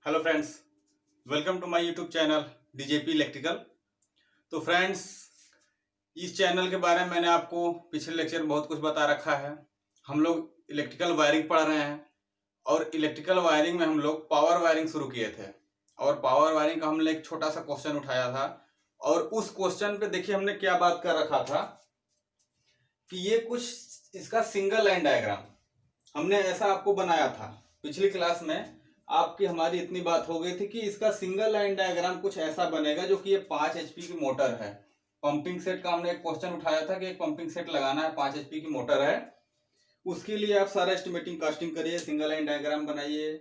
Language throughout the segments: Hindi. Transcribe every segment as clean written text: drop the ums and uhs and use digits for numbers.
Hello friends, welcome to my YouTube channel DJP electrical. तो फ्रेंड्स, इस चैनल के बारे में मैंने आपको पिछले लेक्चर में बहुत कुछ बता रखा है। हम लोग इलेक्ट्रिकल वायरिंग पढ़ रहे हैं और इलेक्ट्रिकल वायरिंग में हम लोग पावर वायरिंग शुरू किए थे और पावर वायरिंग का हमने एक छोटा सा क्वेश्चन उठाया था और उस क्वेश्चन पे देखिए हमने क्या बात कर रखा था कि ये कुछ इसका सिंगल लाइन डायग्राम हमने ऐसा आपको बनाया था। पिछली क्लास में आपकी हमारी इतनी बात हो गई थी कि इसका सिंगल लाइन डायग्राम कुछ ऐसा बनेगा जो कि ये 5 एचपी की मोटर है। पंपिंग सेट का हमने एक क्वेश्चन उठाया था कि एक पंपिंग सेट लगाना है, 5 एचपी की मोटर है, उसके लिए आप सारा एस्टिमेटिंग कास्टिंग करिए, सिंगल लाइन डायग्राम बनाइए,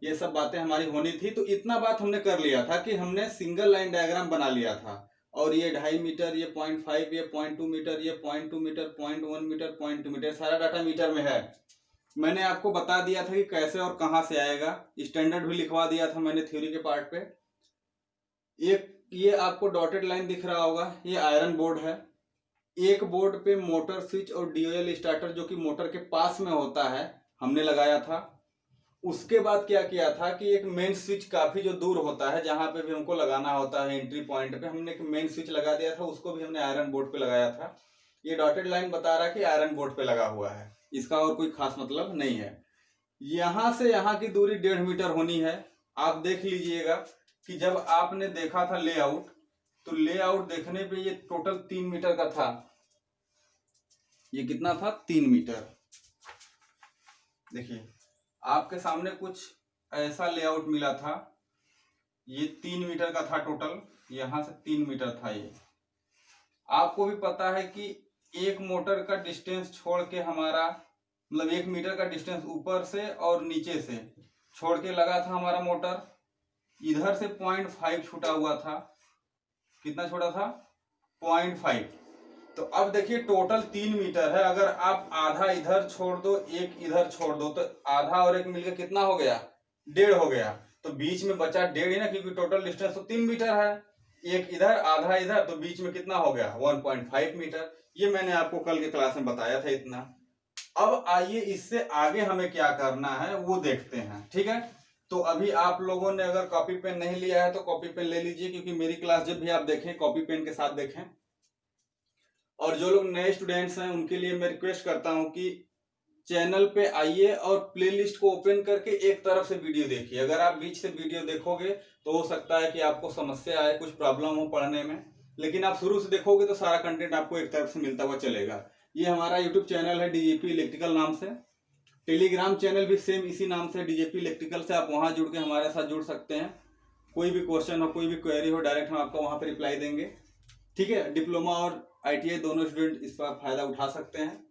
ये सब बातें हमारी होनी थी। तो इतना बात हमने कर लिया था कि हमने सिंगल लाइन डायग्राम बना लिया था और ये 2.5 मीटर, ये 0.5, ये 0.2 मीटर, ये 0.2 मीटर, 0.1 मीटर, 0.2 मीटर, सारा डाटा मीटर में है। मैंने आपको बता दिया था कि कैसे और कहां से आएगा, स्टैंडर्ड भी लिखवा दिया था मैंने थ्योरी के पार्ट पे। ये आपको डॉटेड लाइन दिख रहा होगा, ये आयरन बोर्ड है। एक बोर्ड पे मोटर स्विच और डीओएल स्टार्टर जो कि मोटर के पास में होता है हमने लगाया था। उसके बाद क्या किया था कि एक मेन स्विच काफी जो दूर होता है, जहां पे भी हमको लगाना होता है एंट्री पॉइंट पे, हमने एक मेन स्विच लगा दिया था, उसको भी हमने आयरन बोर्ड पे लगाया था। ये डॉटेड लाइन बता रहा है कि आयरन बोर्ड पे लगा हुआ है, इसका और कोई खास मतलब नहीं है। यहां से यहां की दूरी 1.5 मीटर होनी है। आप देख लीजिएगा कि जब आपने देखा था लेआउट, तो लेआउट देखने पे ये टोटल 3 मीटर का था। ये कितना था? 3 मीटर। देखिए आपके सामने कुछ ऐसा लेआउट मिला था, ये 3 मीटर का था टोटल, यहां से 3 मीटर था। ये आपको भी पता है कि एक मोटर का डिस्टेंस छोड़ के हमारा मतलब 1 मीटर का डिस्टेंस ऊपर से और नीचे से छोड़ के लगा था हमारा मोटर। इधर से 0.5 छूटा हुआ था। कितना छोटा था? 0.5। तो अब देखिए टोटल 3 मीटर है। अगर आप आधा इधर छोड़ दो, एक इधर छोड़ दो, तो आधा और एक मिलकर कितना हो गया? 1.5 हो गया। तो बीच में बचा 1.5 ही ना, क्योंकि टोटल डिस्टेंस तो 3 मीटर है। एक इधर आधा इधर, तो बीच में कितना हो गया? 1.5 मीटर। ये मैंने आपको कल के क्लास में बताया था इतना। अब आइए इससे आगे हमें क्या करना है वो देखते हैं, ठीक है। तो अभी आप लोगों ने अगर कॉपी पेन नहीं लिया है तो कॉपी पेन ले लीजिए, क्योंकि मेरी क्लास जब भी आप देखें कॉपी पेन के साथ देखें। और जो लोग नए स्टूडेंट्स हैं उनके लिए मैं रिक्वेस्ट करता हूं कि चैनल पे आइए और प्लेलिस्ट को ओपन करके एक तरफ से वीडियो देखिए। अगर आप बीच से वीडियो देखोगे तो हो सकता है कि आपको समस्या आए, कुछ प्रॉब्लम हो पढ़ने में, लेकिन आप शुरू से देखोगे तो सारा कंटेंट आपको एक तरफ से मिलता हुआ चलेगा। ये हमारा यूट्यूब चैनल है डीजेपी इलेक्ट्रिकल नाम से। टेलीग्राम चैनल भी सेम इसी नाम से डीजेपी इलेक्ट्रिकल से, आप वहां जुड़ के हमारे साथ जुड़ सकते हैं। कोई भी क्वेश्चन हो, कोई भी क्वेरी हो, डायरेक्ट हम आपको वहां पर रिप्लाई देंगे, ठीक है। डिप्लोमा और आईटीआई दोनों स्टूडेंट इसका फायदा उठा सकते हैं।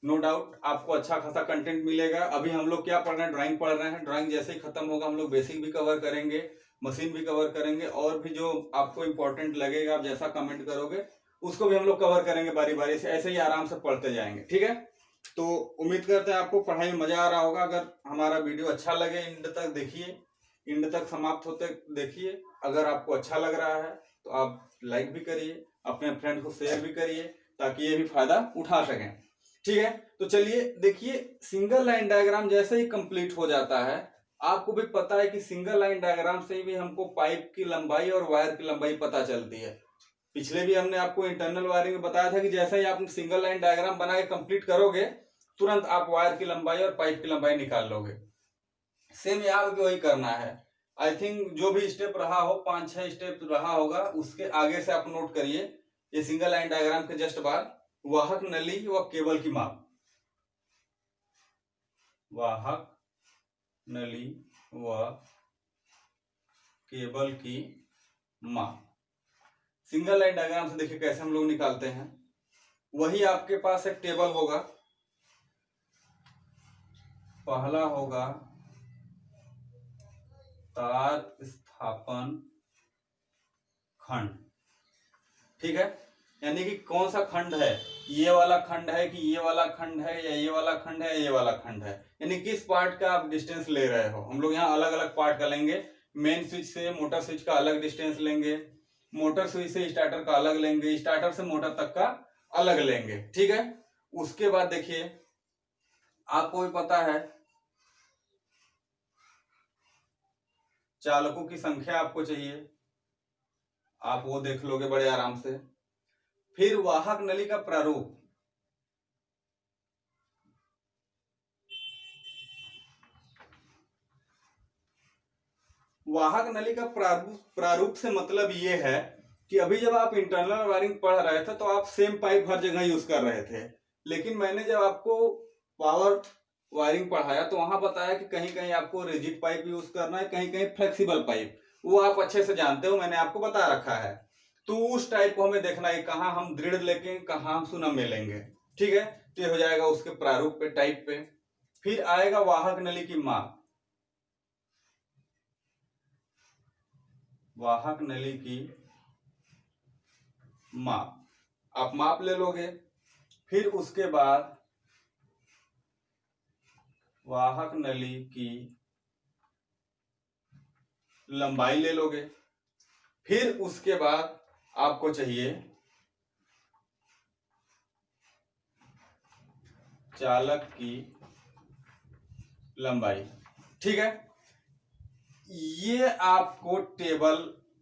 नो डाउट आपको अच्छा खासा कंटेंट मिलेगा। अभी हम लोग क्या पढ़ रहे हैं? ड्राइंग पढ़ रहे हैं। ड्राइंग जैसे ही खत्म होगा हम लोग बेसिक भी कवर करेंगे, मशीन भी कवर करेंगे, और भी जो आपको इंपॉर्टेंट लगेगा आप जैसा कमेंट करोगे उसको भी हम लोग कवर करेंगे बारी बारी से। ऐसे ही आराम से पढ़ते जाएंगे, ठीक है। तो उम्मीद करते हैं आपको पढ़ाई में मजा आ रहा होगा। अगर हमारा वीडियो अच्छा लगे एंड तक देखिए, एंड तक समाप्त होते देखिए। अगर आपको अच्छा लग रहा है तो आप लाइक भी करिए, अपने फ्रेंड को शेयर भी करिए, ताकि ये भी फायदा उठा सकें, ठीक है। तो चलिए देखिए, सिंगल लाइन डायग्राम जैसे ही कंप्लीट हो जाता है, आपको भी पता है कि सिंगल लाइन डायग्राम से भी हमको पाइप की लंबाई और वायर की लंबाई पता चलती है। पिछले भी हमने आपको इंटरनल वायरिंग में बताया था कि जैसे ही आप सिंगल लाइन डायग्राम बना के कंप्लीट करोगे, तुरंत आप वायर की लंबाई और पाइप की लंबाई निकाल लोगे। सेम यहाँ भी वही करना है। आई थिंक जो भी स्टेप रहा हो, 5-6 स्टेप रहा होगा, उसके आगे से आप नोट करिए। ये सिंगल लाइन डायग्राम के जस्ट बाद वाहक नली व केबल की माप, वाहक नली व केबल की माप। सिंगल लाइन डायग्राम से देखिए कैसे हम लोग निकालते हैं। वही आपके पास एक टेबल होगा। पहला होगा तार स्थापन खंड, ठीक है। यानी कि कौन सा खंड है, ये वाला खंड है कि ये वाला खंड है, या ये वाला खंड है, ये वाला खंड है, यानी किस पार्ट का आप डिस्टेंस ले रहे हो। हम लोग यहाँ अलग अलग पार्ट का लेंगे। मेन स्विच से मोटर स्विच का अलग डिस्टेंस लेंगे, मोटर स्विच से स्टार्टर का अलग लेंगे, स्टार्टर से मोटर तक का अलग लेंगे, ठीक है। उसके बाद देखिए आपको भी पता है चालकों की संख्या आपको चाहिए, आप वो देख लोगे बड़े आराम से। फिर वाहक नली का प्रारूप, वाहक नली का प्रारूप से मतलब ये है कि अभी जब आप इंटरनल वायरिंग पढ़ रहे थे तो आप सेम पाइप हर जगह यूज कर रहे थे, लेकिन मैंने जब आपको पावर वायरिंग पढ़ाया तो वहां बताया कि कहीं कहीं आपको रिजिड पाइप यूज करना है, कहीं कहीं फ्लेक्सिबल पाइप, वो आप अच्छे से जानते हो, मैंने आपको बता रखा है। तो उस टाइप को हमें देखना है, कहाँ हम दृढ़ लेंगे, कहाँ हम सुनम में लेंगे, ठीक है। तो ये हो जाएगा उसके प्रारूप पे, टाइप पे। फिर आएगा वाहक नली की माप, वाहक नली की माप, आप माप ले लोगे। फिर उसके बाद वाहक नली की लंबाई ले लोगे। फिर उसके बाद आपको चाहिए चालक की लंबाई, ठीक है। ये आपको टेबल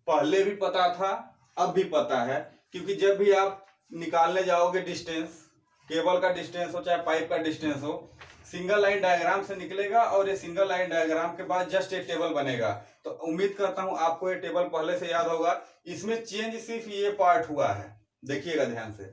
पहले भी पता था, अब भी पता है, क्योंकि जब भी आप निकालने जाओगे डिस्टेंस, केबल का डिस्टेंस हो चाहे पाइप का डिस्टेंस हो, सिंगल लाइन डायग्राम से निकलेगा और ये सिंगल लाइन डायग्राम के बाद जस्ट एक टेबल बनेगा। तो उम्मीद करता हूं आपको ये टेबल पहले से याद होगा। इसमें चेंज सिर्फ ये पार्ट हुआ है, देखिएगा ध्यान से,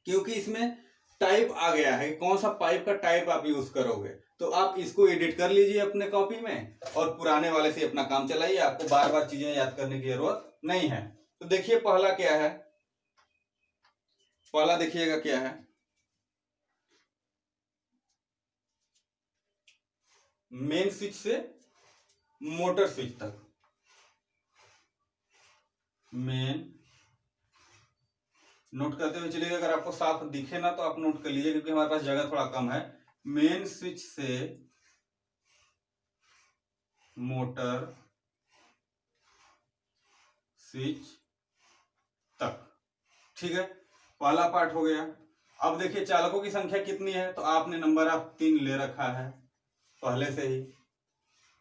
क्योंकि इसमें टाइप आ गया है, कौन सा पाइप का टाइप आप यूज करोगे। तो आप इसको एडिट कर लीजिए अपने कॉपी में और पुराने वाले से अपना काम चलाइए, आपको बार बार चीजें याद करने की जरूरत नहीं है। तो देखिए पहला क्या है, पहला देखिएगा क्या है, मेन स्विच से मोटर स्विच तक, मेन, नोट करते हुए चलिएगा, अगर आपको साफ दिखे ना तो आप नोट कर लीजिए, क्योंकि हमारे पास जगह थोड़ा कम है। मेन स्विच से मोटर स्विच तक, ठीक है, पहला पार्ट हो गया। अब देखिए चालकों की संख्या कितनी है, तो आपने नंबर ऑफ 3 ले रखा है पहले से ही।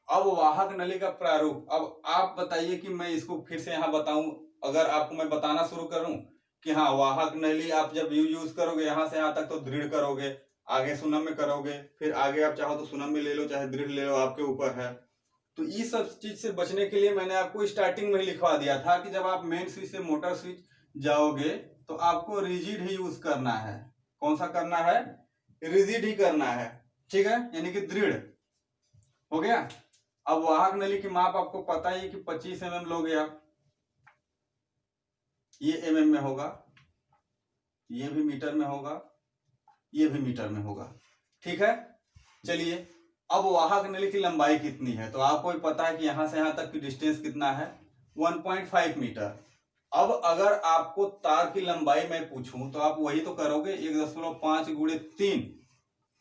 अब वाहक नली का प्रारूप, अब आप बताइए कि मैं इसको फिर से यहां बताऊं, अगर आपको मैं बताना शुरू करूं कि हाँ वाहक नली आप जब यूज करोगे यहां से यहां तक तो दृढ़ करोगे, आगे सुनम में करोगे, फिर आगे आप चाहो तो सुनम में ले लो चाहे दृढ़ ले लो, आपके ऊपर है। तो इस सब चीज से बचने के लिए मैंने आपको स्टार्टिंग में ही लिखवा दिया था कि जब आप मेन स्विच से मोटर स्विच जाओगे तो आपको रिजिड ही यूज करना है। कौन सा करना है, रिजिड ही करना है, ठीक है, यानी कि दृढ़ हो गया। अब वाहक नली की माप आपको पता ही कि 25 mm लोगे आप, ये mm में होगा, ये भी मीटर में होगा, ये भी मीटर में होगा, ठीक है। चलिए अब वाहक नली की लंबाई कितनी है, तो आपको भी पता है कि यहां से यहां तक की डिस्टेंस कितना है, 1.5 मीटर। अब अगर आपको तार की लंबाई मैं पूछूं तो आप वही तो करोगे, 1.5 गुणे 3,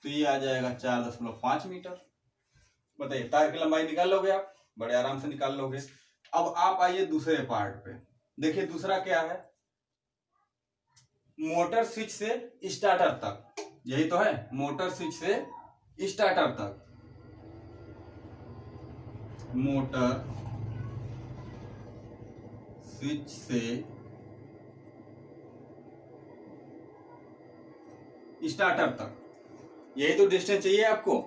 तो ये आ जाएगा 4.5 मीटर। बताइए तार की लंबाई निकाल लोगे आप, बड़े आराम से निकाल लोगे। अब आप आइए दूसरे पार्ट पे, देखिए दूसरा क्या है, मोटर स्विच से स्टार्टर तक, यही तो है, मोटर स्विच से स्टार्टर तक, मोटर स्विच से स्टार्टर तक, यही तो डिस्टेंस चाहिए आपको।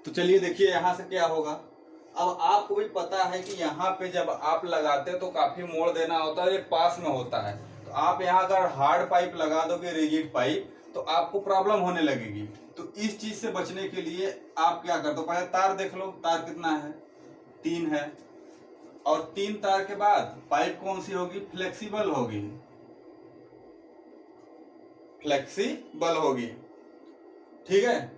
तो चलिए देखिए यहां से क्या होगा। अब आपको भी पता है कि यहाँ पे जब आप लगाते तो काफी मोड़ देना होता है, ये पास में होता है, तो आप यहाँ अगर हार्ड पाइप लगा दोगे, रिजिड पाइप, तो आपको प्रॉब्लम होने लगेगी। तो इस चीज से बचने के लिए आप क्या करते हो, पहले तार देख लो, तार कितना है, 3 है, और 3 तार के बाद पाइप कौन सी होगी, फ्लेक्सिबल होगी, फ्लेक्सिबल होगी, ठीक है।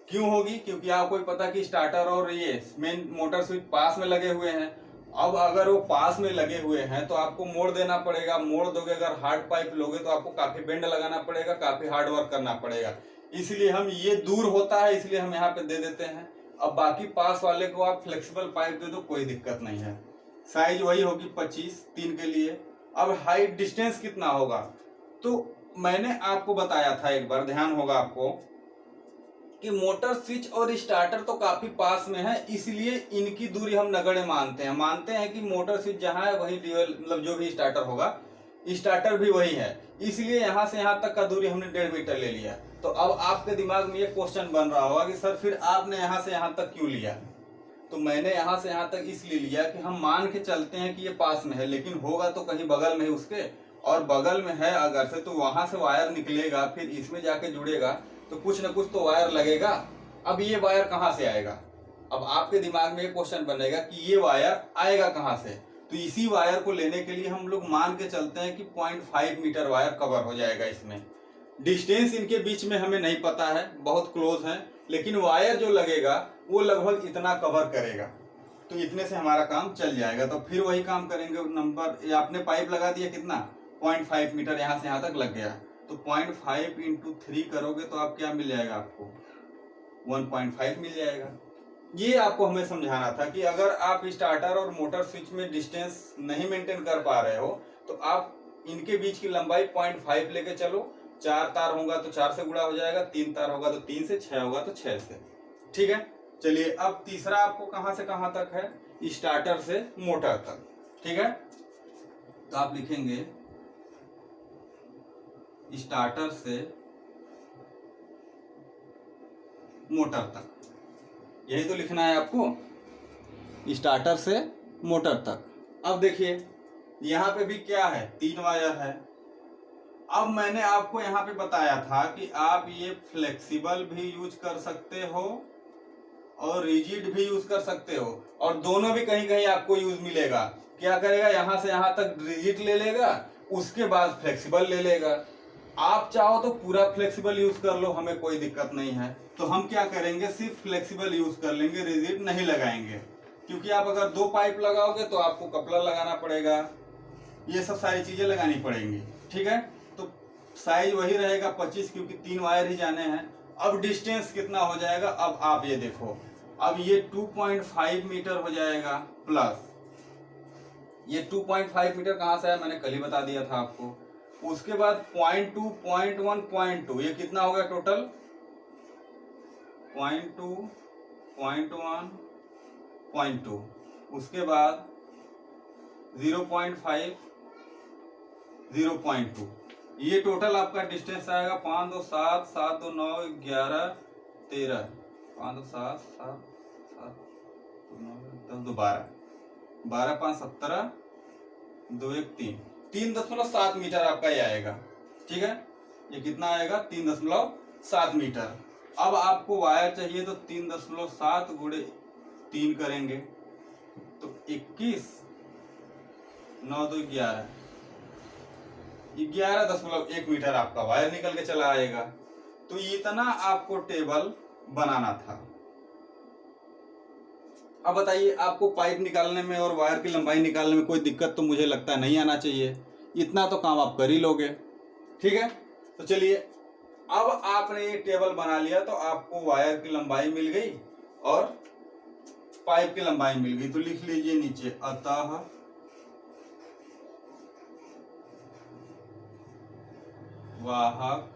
क्यों होगी, क्योंकि आपको पता कि स्टार्टर और ये मेन मोटर स्विच पास में लगे हुए हैं। अब अगर वो पास में लगे हुए हैं तो आपको मोड़ देना पड़ेगा, मोड़ दोगे, अगर हार्ड पाइप लोगे तो आपको काफी बेंड लगाना पड़ेगा, काफी हार्ड वर्क करना पड़ेगा, इसलिए हम, ये दूर होता है इसलिए हम यहाँ पे दे देते हैं। अब बाकी पास वाले को आप फ्लेक्सिबल पाइप दे दो, कोई दिक्कत नहीं है। साइज वही होगी 25, 3 के लिए। अब हाइट डिस्टेंस कितना होगा, तो मैंने आपको बताया था एक बार, ध्यान होगा आपको, कि मोटर स्विच और स्टार्टर तो काफी पास में है, इसलिए इनकी दूरी हम नगण्य मानते हैं कि मोटर स्विच जहां है वही ड्यूअल मतलब जो भी स्टार्टर होगा स्टार्टर भी वही है, इसलिए यहां से यहां तक का दूरी हमने 1.5 मीटर ले लिया। तो अब आपके दिमाग में ये क्वेश्चन बन रहा होगा कि सर फिर आपने यहां से यहां तक क्यों लिया? तो मैंने यहां से यहां तक इसलिए लिया कि हम मान के चलते हैं कि ये पास में है, लेकिन होगा तो कहीं बगल में ही उसके, और बगल में है अगर से तो वहां से वायर निकलेगा फिर इसमें जाके जुड़ेगा तो कुछ ना कुछ तो वायर लगेगा। अब ये वायर कहाँ से आएगा? अब आपके दिमाग में ये क्वेश्चन बनेगा कि ये वायर आएगा कहाँ से? तो इसी वायर को लेने के लिए हम लोग मान के चलते हैं कि 0.5 मीटर वायर कवर हो जाएगा इसमें। डिस्टेंस इनके बीच में हमें नहीं पता है, बहुत क्लोज है, लेकिन वायर जो लगेगा वो लगभग इतना कवर करेगा, तो इतने से हमारा काम चल जाएगा। तो फिर वही काम करेंगे, नंबर ये आपने पाइप लगा दिया कितना 0.5 मीटर यहाँ से यहाँ तक लग गया, तो 0.5 इंटू 3 करोगे तो आप क्या मिल जाएगा? आपको 1.5 मिल जाएगा। ये आपको हमें समझाना था कि अगर आप स्टार्टर और मोटर स्विच में डिस्टेंस नहीं मेंटेन कर पा रहे हो तो आप इनके बीच की लंबाई 0.5 लेके चलो। 4 तार होगा तो 4 से गुणा हो जाएगा, 3 तार होगा तो 3 से, 6 होगा तो 6 से। ठीक है, चलिए अब तीसरा आपको कहां से कहां तक है? स्टार्टर से मोटर तक। ठीक है, तो आप लिखेंगे स्टार्टर से मोटर तक, यही तो लिखना है आपको, स्टार्टर से मोटर तक। अब देखिए यहाँ पे भी क्या है, 3 वायर है। अब मैंने आपको यहाँ पे बताया था कि आप ये फ्लेक्सिबल भी यूज कर सकते हो और रिजिड भी यूज कर सकते हो, और दोनों भी कहीं कहीं आपको यूज मिलेगा। क्या करेगा, यहाँ से यहाँ तक रिजिड ले लेगा, उसके बाद फ्लेक्सिबल ले लेगा। आप चाहो तो पूरा फ्लेक्सिबल यूज कर लो, हमें कोई दिक्कत नहीं है। तो हम क्या करेंगे, सिर्फ फ्लेक्सिबल यूज कर लेंगे, रिजिड नहीं लगाएंगे, क्योंकि आप अगर 2 पाइप लगाओगे तो आपको कपलर लगाना पड़ेगा, ये सब सारी चीजें लगानी पड़ेंगी। ठीक है, तो साइज वही रहेगा 25, क्योंकि 3 वायर ही जाने हैं। अब डिस्टेंस कितना हो जाएगा, अब आप ये देखो, अब ये 2.5 मीटर हो जाएगा प्लस ये 2.5 मीटर कहां से है, मैंने कल ही बता दिया था आपको। उसके बाद 0.2, 0.1, 0.2, ये कितना हो गया टोटल? 0.2, 0.1, 0.2। उसके बाद 0.5, 0.2, ये टोटल आपका डिस्टेंस आएगा 5 2 7 7 2 9 11 13, 5 2 7 7 7 2 9 10 2 12, 12 5 17, 2 1 3, 3.7 मीटर आपका ये आएगा। ठीक है, ये कितना आएगा? 3.7 मीटर। अब आपको वायर चाहिए तो 3.7 गुणे 3 करेंगे तो 21, 9 2 11, 11.1 मीटर आपका वायर निकल के चला आएगा। तो इतना आपको टेबल बनाना था। अब बताइए, आपको पाइप निकालने में और वायर की लंबाई निकालने में कोई दिक्कत तो मुझे लगता है नहीं आना चाहिए, इतना तो काम आप कर ही लोगे। ठीक है, तो चलिए अब आपने ये टेबल बना लिया तो आपको वायर की लंबाई मिल गई और पाइप की लंबाई मिल गई। तो लिख लीजिए नीचे, अतः वाहक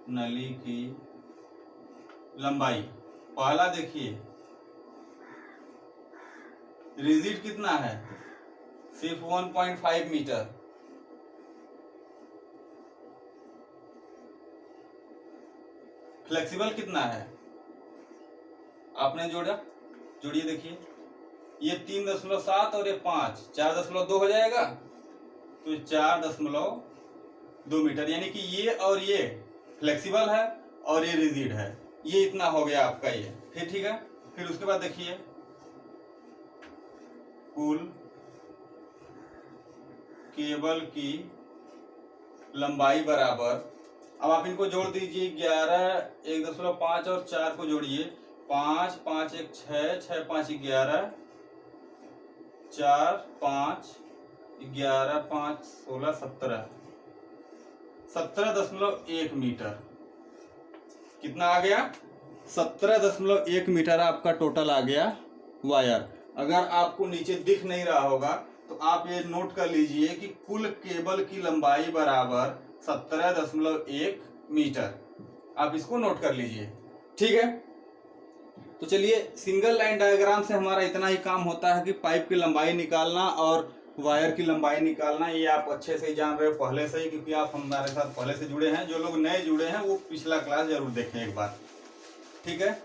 नली की लंबाई, पहला देखिए रिजिड कितना है, सिर्फ 1.5 मीटर। फ्लेक्सिबल कितना है आपने जोड़ा, जोड़िए देखिए, ये 3.7 और ये 5, 4.2 हो जाएगा, तो 4.2 मीटर, यानी कि ये और ये फ्लेक्सिबल है और ये रिजिड है, ये इतना हो गया आपका ये। फिर ठीक है, फिर उसके बाद देखिए कुल केबल की लंबाई बराबर, अब आप इनको जोड़ दीजिए, 11, 1.5 और 4 को जोड़िए, 5 5 1 6, 6 5 11, 4 5 11 5 16 17, 17.1 मीटर। कितना आ गया? 17.1 मीटर आपका टोटल आ गया वायर। अगर आपको नीचे दिख नहीं रहा होगा तो आप ये नोट कर लीजिए कि कुल केबल की लंबाई बराबर 17.1 मीटर। आप इसको नोट कर लीजिए, ठीक है। तो चलिए, सिंगल लाइन डायग्राम से हमारा इतना ही काम होता है कि पाइप की लंबाई निकालना और वायर की लंबाई निकालना। ये आप अच्छे से ही जान रहे हो पहले से ही, क्योंकि आप हमारे साथ पहले से जुड़े हैं। जो लोग नए जुड़े हैं वो पिछला क्लास जरूर देखें एक बार, ठीक है।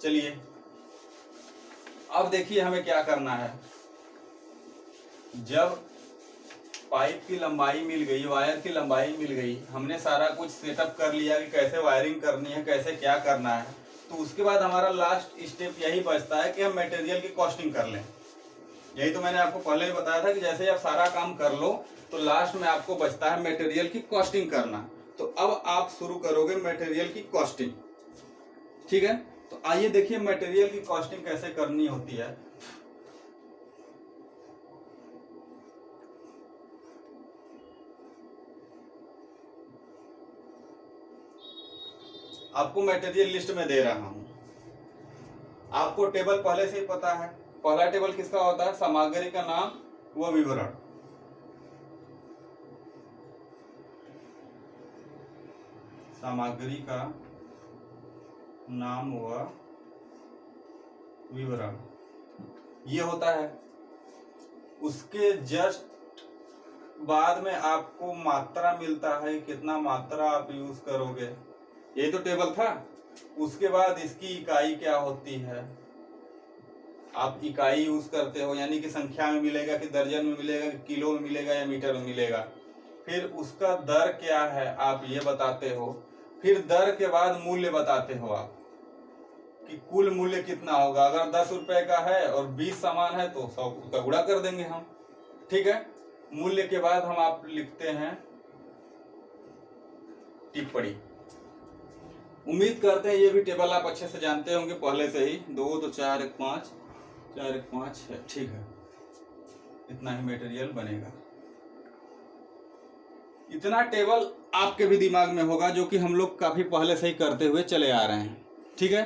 चलिए, अब देखिए हमें क्या करना है। जब पाइप की लंबाई मिल गई, वायर की लंबाई मिल गई, हमने सारा कुछ सेटअप कर लिया कि कैसे वायरिंग करनी है, कैसे क्या करना है, तो उसके बाद हमारा लास्ट स्टेप यही बचता है कि हम मटेरियल की कॉस्टिंग कर लें। यही तो मैंने आपको पहले ही बताया था कि जैसे आप सारा काम कर लो तो लास्ट में आपको बचता है मटेरियल की कॉस्टिंग करना। तो अब आप शुरू करोगे मटेरियल की कॉस्टिंग, ठीक है। तो आइए देखिए मटेरियल की कॉस्टिंग कैसे करनी होती है। आपको मटेरियल लिस्ट में दे रहा हूं, आपको टेबल पहले से ही पता है। पहला टेबल किसका होता है? सामग्री का नाम व विवरण। सामग्री का नाम व विवरण ये होता है। उसके जस्ट बाद में आपको मात्रा मिलता है, कितना मात्रा आप यूज करोगे, यही तो टेबल था। उसके बाद इसकी इकाई क्या होती है, आप इकाई यूज करते हो, यानी कि संख्या में मिलेगा कि दर्जन में मिलेगा कि किलो में मिलेगा या मीटर में मिलेगा। फिर उसका दर क्या है आप ये बताते हो। फिर दर के बाद मूल्य बताते हो आप कि कुल मूल्य कितना होगा। अगर 10 रुपए का है और 20 सामान है तो 100 का गुणा कर देंगे हम, ठीक है। मूल्य के बाद हम आप लिखते हैं टिप्पणी। उम्मीद करते हैं ये भी टेबल आप अच्छे से जानते होंगे पहले से ही। 2 तो 4 1 5 4 1 5 है, ठीक है। इतना ही मटेरियल बनेगा। इतना टेबल आपके भी दिमाग में होगा, जो कि हम लोग काफी पहले से ही करते हुए चले आ रहे हैं, ठीक है।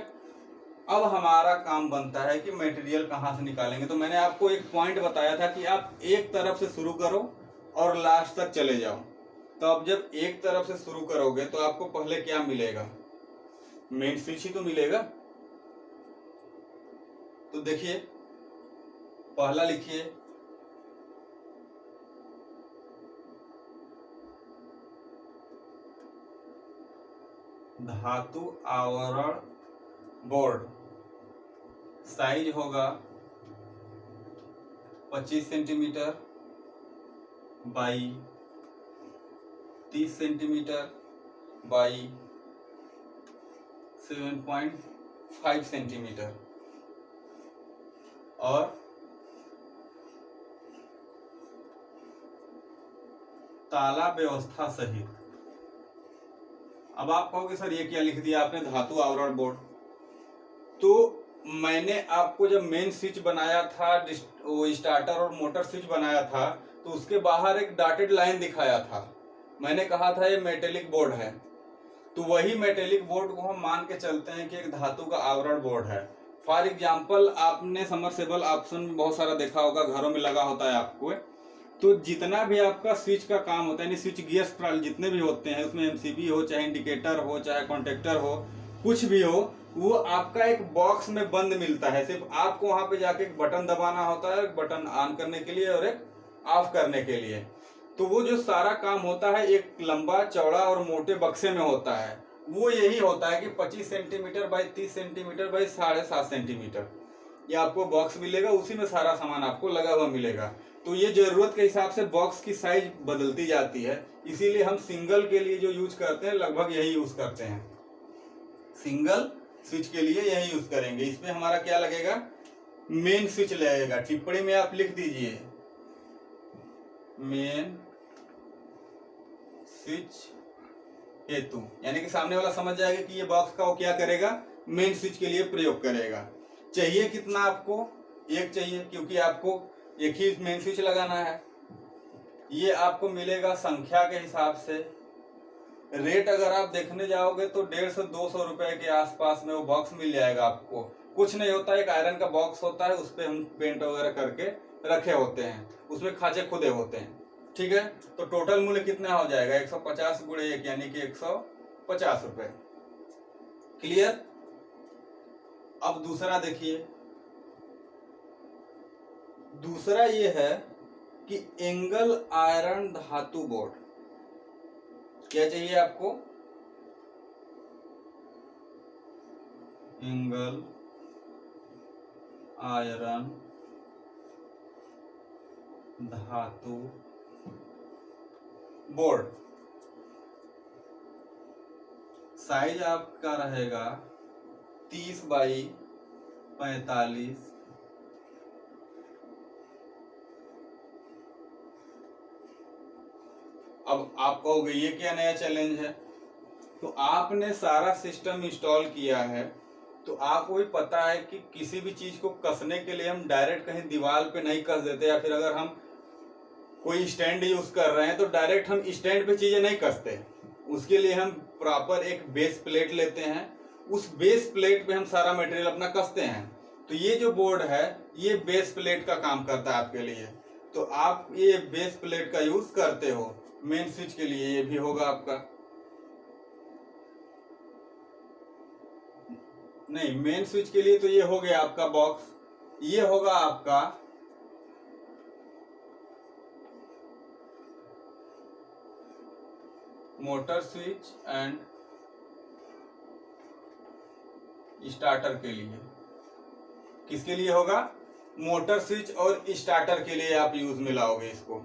अब हमारा काम बनता है कि मटेरियल कहाँ से निकालेंगे। तो मैंने आपको एक पॉइंट बताया था कि आप एक तरफ से शुरू करो और लास्ट तक चले जाओ। तो अब जब एक तरफ से शुरू करोगे तो आपको पहले क्या मिलेगा? मेन स्विच ही तो मिलेगा। तो देखिए, पहला लिखिए धातु आवरण बोर्ड। साइज होगा 25 centimetre by 30 centimetre by 7.5 centimetre और ताला व्यवस्था सहित। अब आप कहोगे सर ये क्या लिख दिया आपने, धातु आवरण बोर्ड। तो मैंने आपको जब मेन स्विच बनाया था, वो स्टार्टर और मोटर स्विच बनाया था, तो उसके बाहर एक डॉटेड लाइन दिखाया था। मैंने कहा था ये मेटेलिक बोर्ड है। तो वही मेटेलिक बोर्ड को हम मान के चलते हैं कि एक धातु का आवरण बोर्ड है। फॉर एग्जाम्पल, आपने समरसेबल ऑप्शन में बहुत सारा देखा होगा, घरों में लगा होता है आपको। तो जितना भी आपका स्विच का काम होता है, यानी स्विच गियर्स जितने भी होते हैं, उसमें एमसीबी हो, चाहे इंडिकेटर हो, चाहे कॉन्टेक्टर हो, कुछ भी हो, वो आपका एक बॉक्स में बंद मिलता है। सिर्फ आपको वहां पे जाके एक बटन दबाना होता है, एक बटन ऑन करने के लिए और एक ऑफ करने के लिए। तो वो जो सारा काम होता है एक लंबा चौड़ा और मोटे बक्से में होता है। वो यही होता है कि 25 centimetre by 30 centimetre by 7.5 centimetre ये आपको बॉक्स मिलेगा। उसी में सारा सामान आपको लगा हुआ मिलेगा। तो ये जरूरत के हिसाब से बॉक्स की साइज बदलती जाती है। इसीलिए हम सिंगल के लिए जो यूज करते हैं लगभग यही यूज करते हैं। सिंगल स्विच के लिए यही यूज करेंगे। इसमें हमारा क्या लगेगा? मेन स्विच लगेगा। टिप्पणी में आप लिख दीजिए मेन स्विच हेतु, यानी कि सामने वाला समझ जाएगा कि ये बॉक्स का वो क्या करेगा, मेन स्विच के लिए प्रयोग करेगा। चाहिए कितना आपको? एक चाहिए, क्योंकि आपको एक ही मेन स्विच लगाना है। ये आपको मिलेगा संख्या के हिसाब से। रेट अगर आप देखने जाओगे तो 150 से 200 रुपए के आसपास में वो बॉक्स मिल जाएगा आपको। कुछ नहीं होता, एक आयरन का बॉक्स होता है, उस पर हम पेंट वगैरह करके रखे होते हैं, उसमें खांचे खुदे होते हैं, ठीक है। तो टोटल मूल्य कितना हो जाएगा? 150 गुणे 1 यानी कि 100 50 रुपए। क्लियर। अब दूसरा देखिए, दूसरा ये है कि एंगल आयरन धातु बोर्ड। क्या चाहिए आपको? एंगल आयरन धातु बोर्ड। साइज आपका रहेगा 30 बाई 45। अब आप कहोगे ये क्या नया चैलेंज है? तो आपने सारा सिस्टम इंस्टॉल किया है, तो आपको भी पता है कि किसी भी चीज को कसने के लिए हम डायरेक्ट कहीं दीवार पे नहीं कस देते, या फिर अगर हम कोई स्टैंड यूज कर रहे हैं तो डायरेक्ट हम स्टैंड पे चीजें नहीं कसते। उसके लिए हम प्रॉपर एक बेस प्लेट लेते हैं, उस बेस प्लेट पे हम सारा मटेरियल अपना कसते हैं। तो ये जो बोर्ड है ये बेस प्लेट का काम करता है आपके लिए। तो आप ये बेस प्लेट का यूज करते हो। मेन स्विच के लिए ये भी होगा आपका, नहीं मेन स्विच के लिए तो ये हो गया आपका बॉक्स। ये होगा आपका मोटर स्विच एंड स्टार्टर के लिए। किसके लिए होगा? मोटर स्विच और स्टार्टर के लिए आप यूज में लाओगे इसको।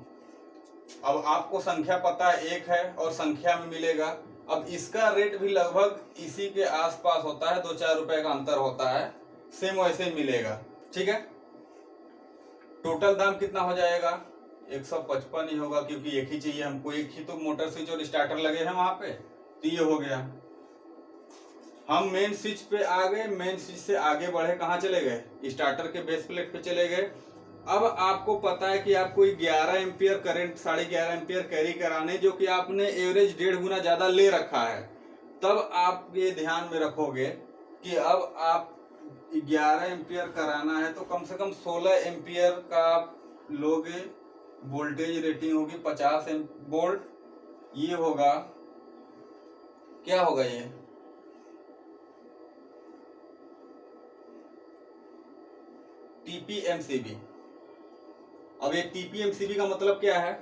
अब आपको संख्या पता है, एक है और संख्या में मिलेगा। अब इसका रेट भी लगभग इसी के आसपास होता है, 2-4 रुपए का अंतर होता है, सेम वैसे ही मिलेगा। ठीक है। टोटल दाम कितना हो जाएगा? 155 ही होगा, क्योंकि एक ही चाहिए हमको, एक ही तो मोटर स्विच और स्टार्टर लगे हैं वहां पे। तो ये हो गया। हम मेन स्विच पे आ गए, मेन स्विच से आगे बढ़े, कहाँ चले गए? स्टार्टर के बेस प्लेट पे चले गए। अब आपको पता है कि आपको 11 एम्पियर करंट, 11.5 एम्पियर कैरी कराने, जो कि आपने एवरेज 1.5 गुना ज्यादा ले रखा है। तब आप ये ध्यान में रखोगे कि अब आप 11 एम्पियर कराना है तो कम से कम 16 एम्पियर का आप लोगे। वोल्टेज रेटिंग होगी 50 वोल्ट। ये होगा, क्या होगा ये? TPMCB। अब ये TPMCB का मतलब क्या है?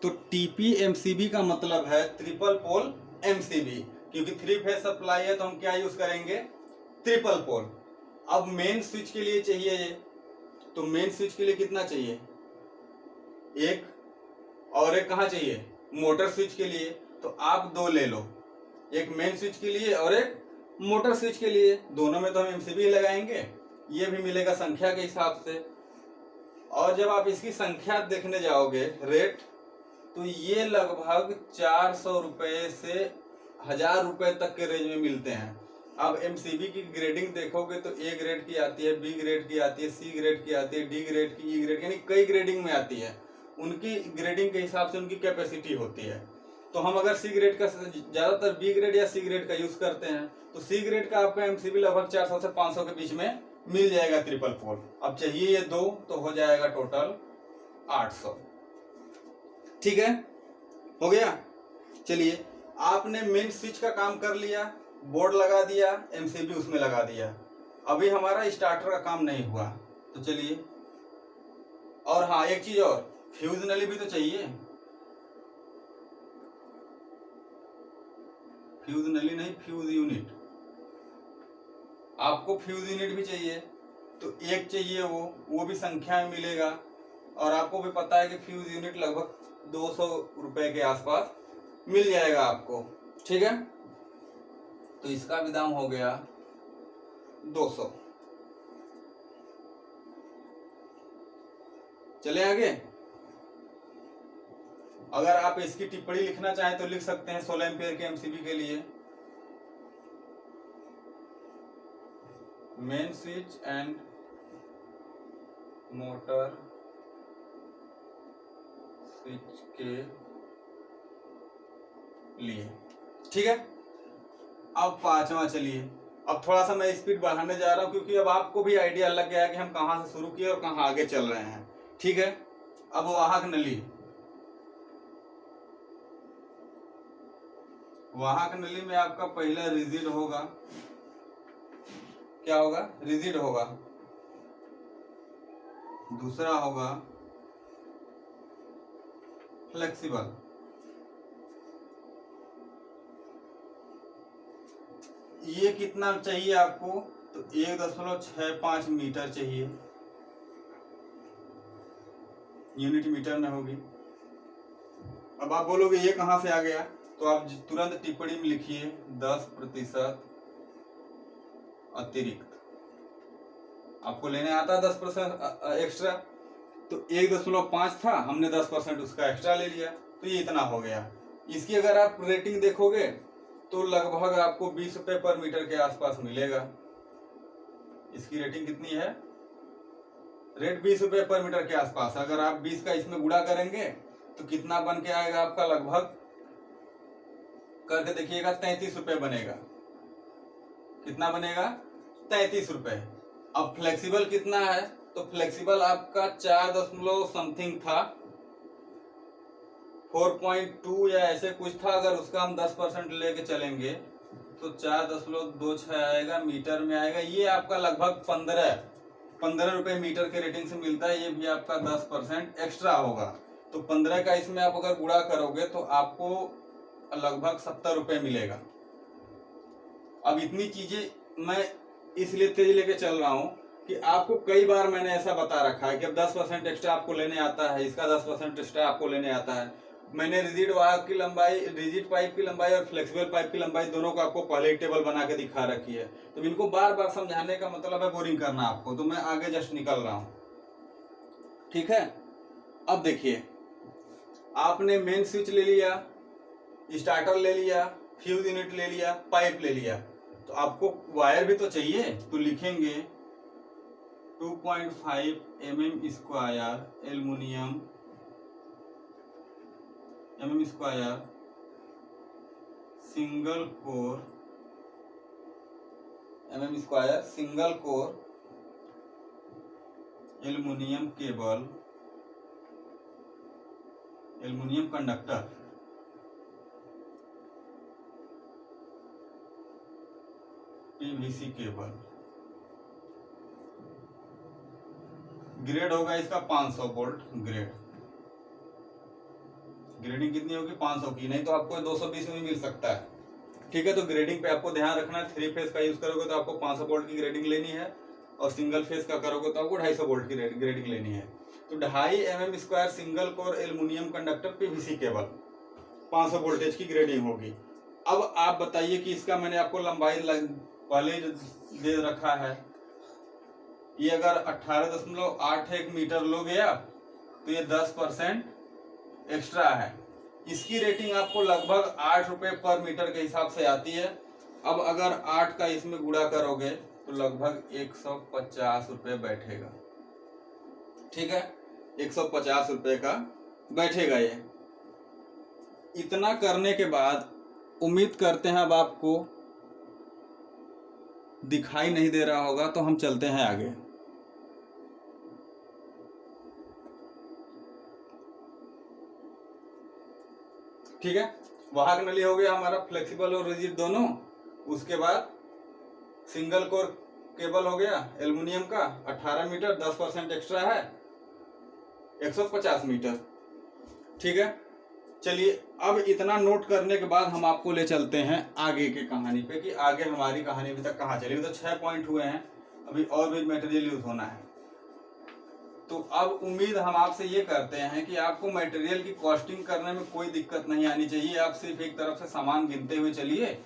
तो TPMCB का मतलब है ट्रिपल पोल MCB, क्योंकि 3 फेज सप्लाई है तो हम क्या यूज करेंगे? Triple pole. अब मेन स्विच के लिए चाहिए ये, तो मेन स्विच के लिए कितना चाहिए? एक, और एक कहाँ चाहिए? मोटर स्विच के लिए। तो आप 2 ले लो, एक मेन स्विच के लिए और एक मोटर स्विच के लिए। दोनों में तो हम MCB लगाएंगे, ये भी मिलेगा संख्या के हिसाब से। और जब आप इसकी संख्या देखने जाओगे रेट, तो ये लगभग 400 रुपए से 1000 रुपए तक के रेंज में मिलते हैं। अब MCB की ग्रेडिंग देखोगे तो A ग्रेड की आती है, B ग्रेड की आती है, C ग्रेड की आती है, D ग्रेड की, E ग्रेड, यानी कई ग्रेडिंग में आती है। उनकी ग्रेडिंग के हिसाब से उनकी कैपेसिटी होती है। तो हम अगर C ग्रेड का, ज्यादातर B ग्रेड या C ग्रेड का यूज करते हैं, तो C ग्रेड का आपका MCB लगभग 400 से 500 के बीच में मिल जाएगा ट्रिपल पोल। अब चाहिए ये 2, तो हो जाएगा टोटल 800। ठीक है, हो गया। चलिए, आपने मेन स्विच का काम कर लिया, बोर्ड लगा दिया, MCB उसमें लगा दिया। अभी हमारा स्टार्टर का काम नहीं हुआ, तो चलिए, और हाँ एक चीज और, फ्यूज नली भी तो चाहिए। फ्यूज नली नहीं, फ्यूज यूनिट। आपको फ्यूज यूनिट भी चाहिए, तो एक चाहिए, वो भी संख्या में मिलेगा। और आपको भी पता है कि फ्यूज यूनिट लगभग 200 रुपए के आसपास मिल जाएगा आपको। ठीक है, तो इसका भी दाम हो गया 200। चले आगे। अगर आप इसकी टिप्पणी लिखना चाहें तो लिख सकते हैं 16 एम्पियर के MCB के लिए। Main switch and motor switch के लिए। ठीक है, अब 5वां चलिए। अब थोड़ा सा मैं स्पीड बढ़ाने जा रहा हूं, क्योंकि अब आपको भी आइडिया लग गया है कि हम कहां से शुरू किए और कहां आगे चल रहे हैं। ठीक है, अब वाहक नली। वाहक नली में आपका पहला रिजिड होगा, क्या होगा? रिजिड होगा। दूसरा होगा फ्लेक्सिबल। ये कितना चाहिए आपको? तो 1.65 मीटर चाहिए, यूनिट मीटर में होगी। अब आप बोलोगे ये कहां से आ गया, तो आप तुरंत टिप्पणी में लिखिए 10% अतिरिक्त। आपको लेने आता है 10% एक्स्ट्रा, तो 1.5 था, हमने 10% उसका एक्स्ट्रा ले लिया, तो ये इतना हो गया। इसकी अगर आप रेटिंग देखोगे तो लगभग आपको 20 रुपए पर मीटर के आसपास मिलेगा। इसकी रेटिंग कितनी है? रेट 20 रुपए पर मीटर के आसपास। अगर आप 20 का इसमें गुणा करेंगे तो कितना बन के आएगा आपका? लगभग करके देखिएगा 33 रुपए बनेगा। कितना बनेगा? 33 रुपए। अब फ्लेक्सिबल कितना है? तो फ्लेक्सिबल आपका 4 समथिंग था, 4.2 या ऐसे कुछ था। अगर उसका हम 10% लेके चलेंगे तो 4.26 आएगा, मीटर में आएगा। ये आपका लगभग 15 रुपए मीटर के रेटिंग से मिलता है। ये भी आपका 10% एक्स्ट्रा होगा। तो 15 का इसमें आप अगर गुणा करोगे तो आपको लगभग 70 रुपए मिलेगा। अब इतनी चीजें मैं इसलिए तेज लेके चल रहा हूं कि आपको कई बार मैंने ऐसा बता रखा है कि अब 10% एक्स्ट्रा आपको लेने आता है, इसका 10% एक्स्ट्रा आपको लेने आता है। मैंने रिजिड वाहक की लंबाई, रिजिड पाइप की लंबाई और फ्लेक्सिबल पाइप की लंबाई दोनों को आपको पहले ही टेबल बना के दिखा रखी है। तो इनको बार बार समझाने का मतलब है बोरिंग करना आपको, तो मैं आगे जस्ट निकल रहा हूं। ठीक है, अब देखिए, आपने मेन स्विच ले लिया, स्टार्टर ले लिया, फ्यूज यूनिट ले लिया, पाइप ले लिया, तो आपको वायर भी तो चाहिए। तो लिखेंगे 2.5 mm square aluminium square single core square single core aluminium cable, aluminium conductor, PVC cable. Grade होगा इसका 500 वोल्ट ग्रेड। ग्रेडिंग कितनी होगी? 500 की, नहीं तो आपको 220 में भी मिल सकता है। ठीक है, तो ग्रेडिंग पे आपको ध्यान रखना है। 3 फेज का यूज करोगे तो आपको 500 वोल्ट की ग्रेडिंग लेनी है, और सिंगल फेज का करोगे तो आपको 250 वोल्ट की ग्रेडिंग लेनी है। तो 2.5 mm square single core aluminium conductor PVC cable, 500 voltage की ग्रेडिंग होगी। अब आप बताइए कि इसका मैंने आपको लंबाई पहले दे रखा है। ये अगर 18.81 मीटर लोगे आप तो ये 10% एक्स्ट्रा है। इसकी रेटिंग आपको लगभग 8 रुपए पर मीटर के हिसाब से आती है। अब अगर 8 का इसमें गुणा करोगे तो लगभग 150 रुपए बैठेगा। ठीक है, 150 रुपए का बैठेगा ये। इतना करने के बाद उम्मीद करते हैं अब आपको दिखाई नहीं दे रहा होगा, तो हम चलते हैं आगे। ठीक है, वाहक नली हो गया हमारा, फ्लेक्सिबल और रिजिड दोनों। उसके बाद सिंगल कोर केबल हो गया एल्युमिनियम का, 18 मीटर, 10% एक्स्ट्रा है, 150 मीटर। ठीक है, चलिए अब इतना नोट करने के बाद हम आपको ले चलते हैं आगे की कहानी पे कि आगे हमारी कहानी अभी तक कहाँ चली। तो 6 पॉइंट हुए हैं, अभी और भी मटेरियल यूज होना है। तो अब उम्मीद हम आपसे ये करते हैं कि आपको मटेरियल की कॉस्टिंग करने में कोई दिक्कत नहीं आनी चाहिए। आप सिर्फ एक तरफ से सामान गिनते हुए चलिए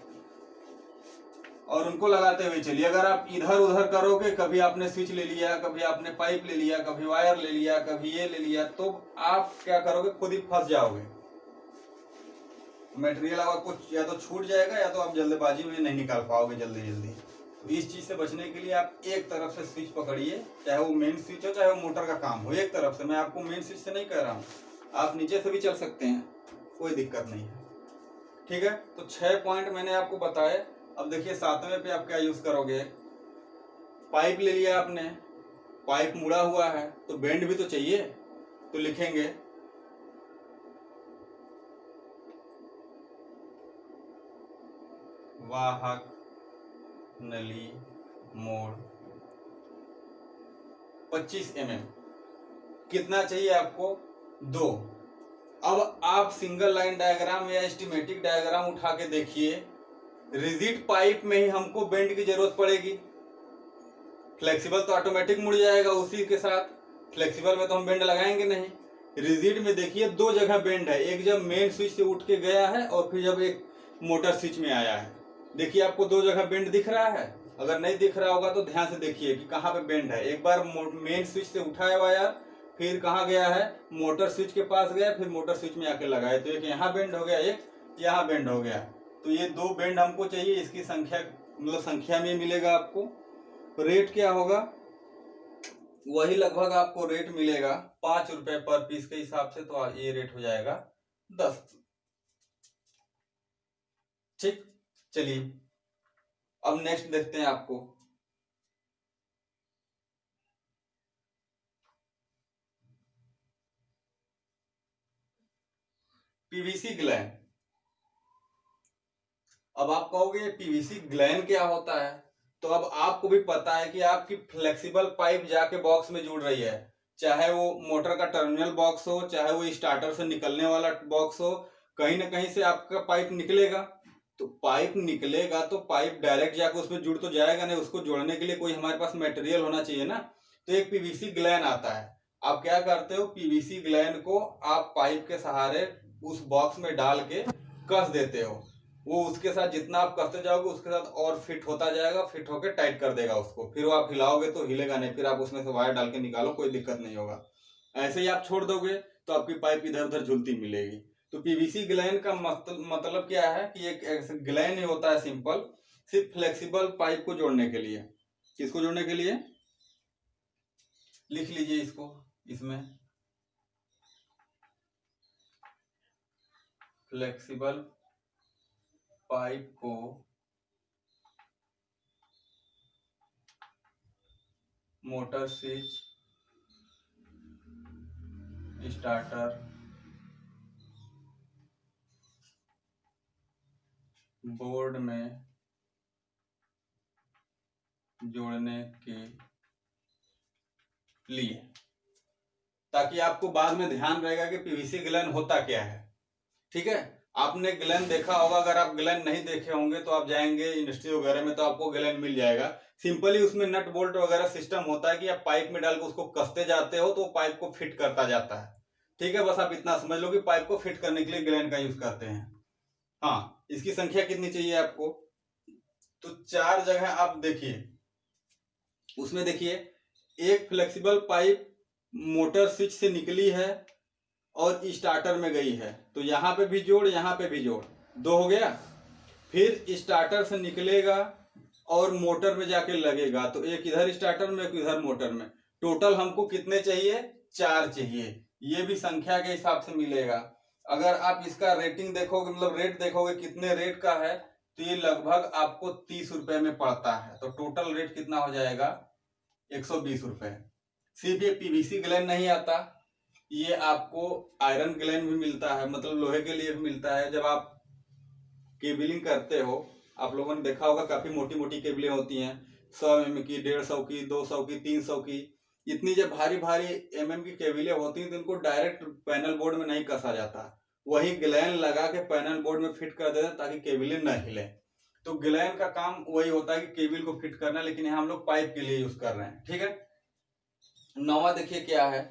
और उनको लगाते हुए चलिए। अगर आप इधर उधर करोगे, कभी आपने स्विच ले लिया, कभी आपने पाइप ले लिया, कभी वायर ले लिया, कभी ये ले लिया, तो आप क्या करोगे? खुद ही फंस जाओगे। मटेरियल आपको या तो छूट जाएगा या तो आप जल्दबाजी में नहीं निकाल पाओगे जल्दी। तो इस चीज से बचने के लिए आप एक तरफ से स्विच पकड़िए, चाहे वो मेन स्विच हो चाहे वो मोटर का काम हो, एक तरफ से। मैं आपको मेन स्विच से नहीं कह रहा हूँ, आप नीचे से भी चल सकते हैं, कोई दिक्कत नहीं है। ठीक है, तो 6 पॉइंट मैंने आपको बताए। अब देखिए 7वें पे आप क्या यूज करोगे। पाइप ले लिया आपने, पाइप मुड़ा हुआ है तो बेंड भी तो चाहिए, तो लिखेंगे वाहक नली मोड़ 25 mm। कितना चाहिए आपको? 2। अब आप सिंगल लाइन डायग्राम या एस्टिमेटिक डायग्राम उठा के देखिए, रिजिड पाइप में ही हमको बेंड की जरूरत पड़ेगी, फ्लेक्सिबल तो ऑटोमेटिक मुड़ जाएगा उसी के साथ, फ्लेक्सिबल में तो हम बेंड लगाएंगे नहीं। रिजिड में देखिए 2 जगह बेंड है, एक जब मेन स्विच से उठ के गया है और फिर जब एक मोटर स्विच में आया है। देखिए आपको 2 जगह बेंड दिख रहा है, अगर नहीं दिख रहा होगा तो ध्यान से देखिए कि कहाँ पे बेंड है। एक बार मेन स्विच से उठाया वायर, फिर कहाँ गया है, मोटर स्विच के पास गया, फिर मोटर स्विच में आके लगाए, तो एक यहाँ बेंड हो गया, एक यहाँ बेंड हो गया। तो ये 2 बेंड हमको चाहिए, इसकी संख्या मतलब संख्या में मिलेगा आपको। रेट क्या होगा? वही लगभग आपको रेट मिलेगा 5 रुपए पर पीस के हिसाब से, तो ये रेट हो जाएगा 10। ठीक, चलिए अब नेक्स्ट देखते हैं आपको। PVC gland. अब आप कहोगे पीवीसी ग्लैन क्या होता है, तो अब आपको भी पता है कि आपकी फ्लेक्सिबल पाइप जाके बॉक्स में जुड़ रही है, चाहे वो मोटर का टर्मिनल बॉक्स हो, चाहे वो स्टार्टर से निकलने वाला बॉक्स हो, कहीं ना कहीं से आपका पाइप निकलेगा। तो पाइप निकलेगा तो पाइप डायरेक्ट जाकर उसमें जुड़ तो जाएगा नहीं, उसको जोड़ने के लिए कोई हमारे पास मटेरियल होना चाहिए ना। तो एक पीवीसी ग्लैन आता है। आप क्या करते हो, पीवीसी ग्लैन को आप पाइप के सहारे उस बॉक्स में डाल के कस देते हो, वो उसके साथ जितना आप कसते जाओगे उसके साथ और फिट होता जाएगा, फिट होकर टाइट कर देगा उसको। फिर वो आप हिलाओगे तो हिलेगा नहीं, फिर आप उसमें से वायर डाल के निकालो, कोई दिक्कत नहीं होगा। ऐसे ही आप छोड़ दोगे तो आपकी पाइप इधर उधर झूलती मिलेगी। तो पीवीसी ग्लैन का मतलब क्या है कि एक ग्लैन ही होता है सिंपल, सिर्फ फ्लेक्सिबल पाइप को जोड़ने के लिए। किसको जोड़ने के लिए? लिख लीजिए इसको, इसमें फ्लेक्सिबल पाइप को मोटर स्विच, स्टार्टर, बोर्ड में जोड़ने के लिए, ताकि आपको बाद में ध्यान रहेगा कि पीवीसी ग्लैन होता क्या है। ठीक है, आपने ग्लैन देखा होगा, अगर आप ग्लैन नहीं देखे होंगे तो आप जाएंगे इंडस्ट्री वगैरह में तो आपको ग्लैन मिल जाएगा। सिंपली उसमें नट बोल्ट वगैरह सिस्टम होता है कि आप पाइप में डालकर उसको कसते जाते हो तो पाइप को फिट करता जाता है। ठीक है, बस आप इतना समझ लो कि पाइप को फिट करने के लिए ग्लैन का यूज करते हैं। हाँ, इसकी संख्या कितनी चाहिए आपको? तो 4 जगह आप देखिए, उसमें देखिए एक फ्लेक्सिबल पाइप मोटर स्विच से निकली है और स्टार्टर में गई है, तो यहाँ पे भी जोड़, यहाँ पे भी जोड़, 2 हो गया। फिर स्टार्टर से निकलेगा और मोटर में जाके लगेगा, तो एक इधर स्टार्टर में, एक इधर मोटर में। टोटल हमको कितने चाहिए? 4 चाहिए। ये भी संख्या के हिसाब से मिलेगा। अगर आप इसका रेटिंग देखोगे, मतलब रेट देखोगे कितने रेट का है, तो ये लगभग आपको 30 रुपए में पड़ता है। तो टोटल रेट कितना हो जाएगा? 120 रुपए। सिर्फ ये पीवीसी ग्लैन नहीं आता, ये आपको आयरन ग्लैन भी मिलता है, मतलब लोहे के लिए भी मिलता है। जब आप केबलिंग करते हो, आप लोगों ने देखा होगा काफी मोटी मोटी केबलें होती हैं, 100 mm की, 150 की, 200 की, 300 की। इतनी जब भारी भारी mm की केबलें होती हैं तो इनको डायरेक्ट पैनल बोर्ड में नहीं कसा जाता, वही ग्लैन लगा के पैनल बोर्ड में फिट कर देते ताकि केबलें न हिले। तो ग्लैन का काम वही होता है कि केबल को फिट करना, लेकिन यहाँ हम लोग पाइप के लिए यूज कर रहे हैं। ठीक है, 9वां देखिए क्या है,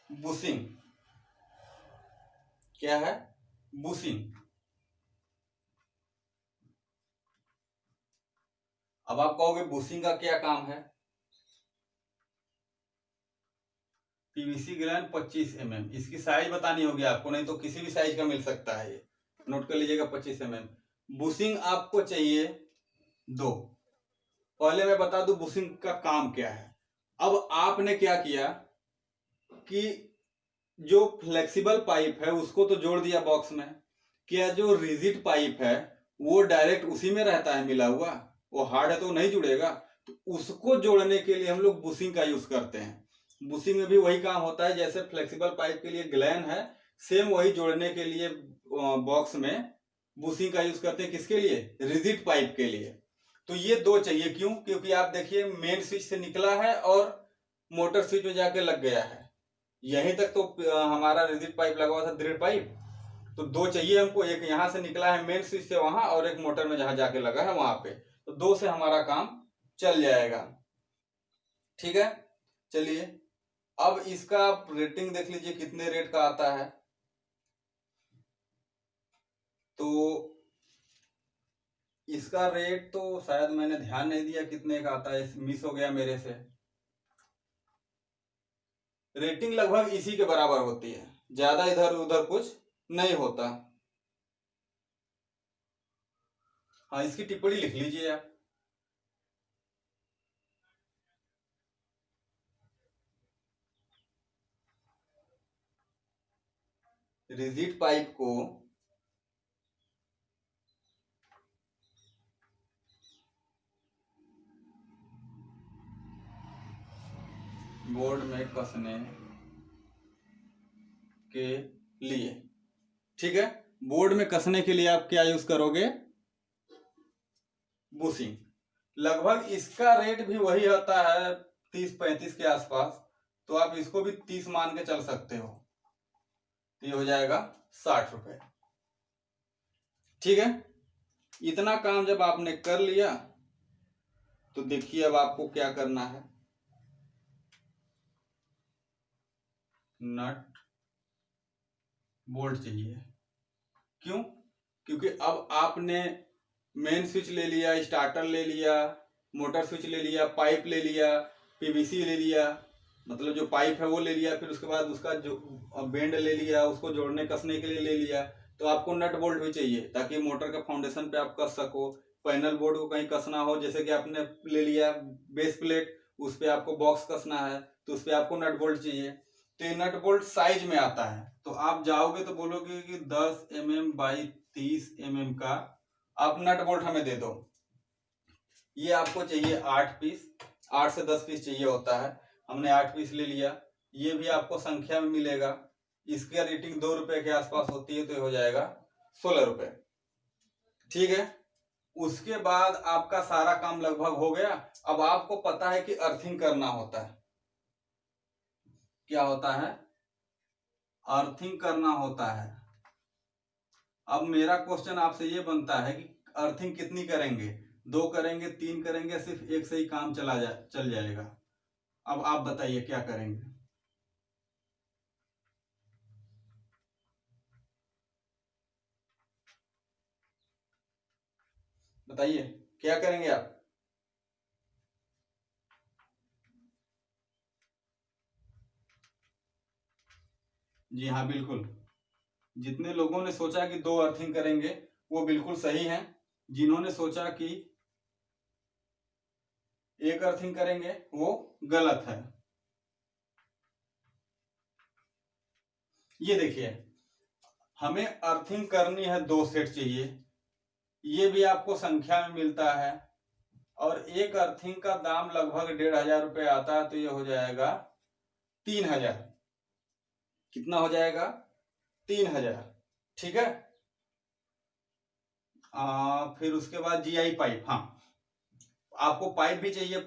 बुशिंग। क्या है? बुशिंग। अब आप कहोगे बुशिंग का क्या काम है? पीवीसी ग्लैन 25 mm, इसकी साइज बतानी होगी आपको, नहीं तो किसी भी साइज का मिल सकता है, ये नोट कर लीजिएगा 25 mm। बुशिंग आपको चाहिए 2। पहले मैं बता दूं बुशिंग का काम क्या है। अब आपने क्या किया कि जो फ्लेक्सिबल पाइप है उसको तो जोड़ दिया बॉक्स में, क्या जो रिजिड पाइप है वो डायरेक्ट उसी में रहता है मिला हुआ, वो हार्ड है तो नहीं जुड़ेगा। तो उसको जोड़ने के लिए हम लोग बुशिंग का यूज करते हैं। बुशिंग में भी वही काम होता है जैसे फ्लेक्सिबल पाइप के लिए ग्लैन है, सेम वही जोड़ने के लिए बॉक्स में बुशिंग का यूज करते हैं किसके लिए, रिजिड पाइप के लिए। तो ये दो चाहिए, क्यों, क्योंकि आप देखिए मेन स्विच से निकला है और मोटर स्विच में जाके लग गया है, यहीं तक तो हमारा रिजिड पाइप लगा हुआ था, दृढ़ पाइप। तो दो चाहिए हमको, एक यहाँ से निकला है मेन स्विच से वहां, और एक मोटर में जहां जाके लगा है वहां पे, तो दो से हमारा काम चल जाएगा। ठीक है, चलिए अब इसका रेटिंग देख लीजिए कितने रेट का आता है। तो इसका रेट तो शायद मैंने ध्यान नहीं दिया कितने का आता है, मिस हो गया मेरे से। रेटिंग लगभग इसी के बराबर होती है, ज्यादा इधर उधर कुछ नहीं होता। हाँ, इसकी टिप्पणी लिख लीजिए आप। रिजिड पाइप को बोर्ड में कसने के लिए, ठीक है, बोर्ड में कसने के लिए आप क्या यूज करोगे, बुशिंग। लगभग इसका रेट भी वही आता है 30-35 के आसपास, तो आप इसको भी 30 मान के चल सकते हो, तो ये हो जाएगा 60 रुपए। ठीक है, इतना काम जब आपने कर लिया तो देखिए अब आपको क्या करना है। नट बोल्ट चाहिए, क्यों, क्योंकि अब आपने मेन स्विच ले लिया, स्टार्टर ले लिया, मोटर स्विच ले लिया, पाइप ले लिया, पीवीसी ले लिया, मतलब जो पाइप है वो ले लिया, फिर उसके बाद उसका जो बेंड ले लिया, उसको जोड़ने कसने के लिए ले लिया, तो आपको नट बोल्ट भी चाहिए ताकि मोटर के फाउंडेशन पे आप कस सको। पैनल बोर्ड को कहीं कसना हो, जैसे कि आपने ले लिया बेस प्लेट, उस पर आपको बॉक्स कसना है, तो उस पर आपको नट बोल्ट चाहिए। तो ये नट बोल्ट साइज में आता है, तो आप जाओगे तो बोलोगे कि 10 mm बाई 30 mm का आप नट बोल्ट हमें दे दो। ये आपको चाहिए 8 पीस, 8 से 10 पीस चाहिए होता है, हमने 8 पीस ले लिया। ये भी आपको संख्या में मिलेगा, इसका रेटिंग 2 रुपए के आसपास होती है, तो ये हो जाएगा 16 रुपए। ठीक है, उसके बाद आपका सारा काम लगभग हो गया। अब आपको पता है कि अर्थिंग करना होता है, क्या होता है, अर्थिंग करना होता है। अब मेरा क्वेश्चन आपसे ये बनता है कि अर्थिंग कितनी करेंगे, 2 करेंगे, 3 करेंगे, सिर्फ एक से ही काम चल जाएगा। अब आप बताइए क्या करेंगे, बताइए क्या करेंगे आप। जी हाँ, बिल्कुल, जितने लोगों ने सोचा कि 2 अर्थिंग करेंगे वो बिल्कुल सही है, जिन्होंने सोचा कि 1 अर्थिंग करेंगे वो गलत है। ये देखिए, हमें अर्थिंग करनी है, 2 सेट चाहिए, ये भी आपको संख्या में मिलता है, और एक अर्थिंग का दाम लगभग 1500 रुपये आता है, तो ये हो जाएगा 3000। कितना हो जाएगा, 3000। ठीक है, फिर उसके बाद जीआई पाइप, हाँ आपको पाइप भी चाहिए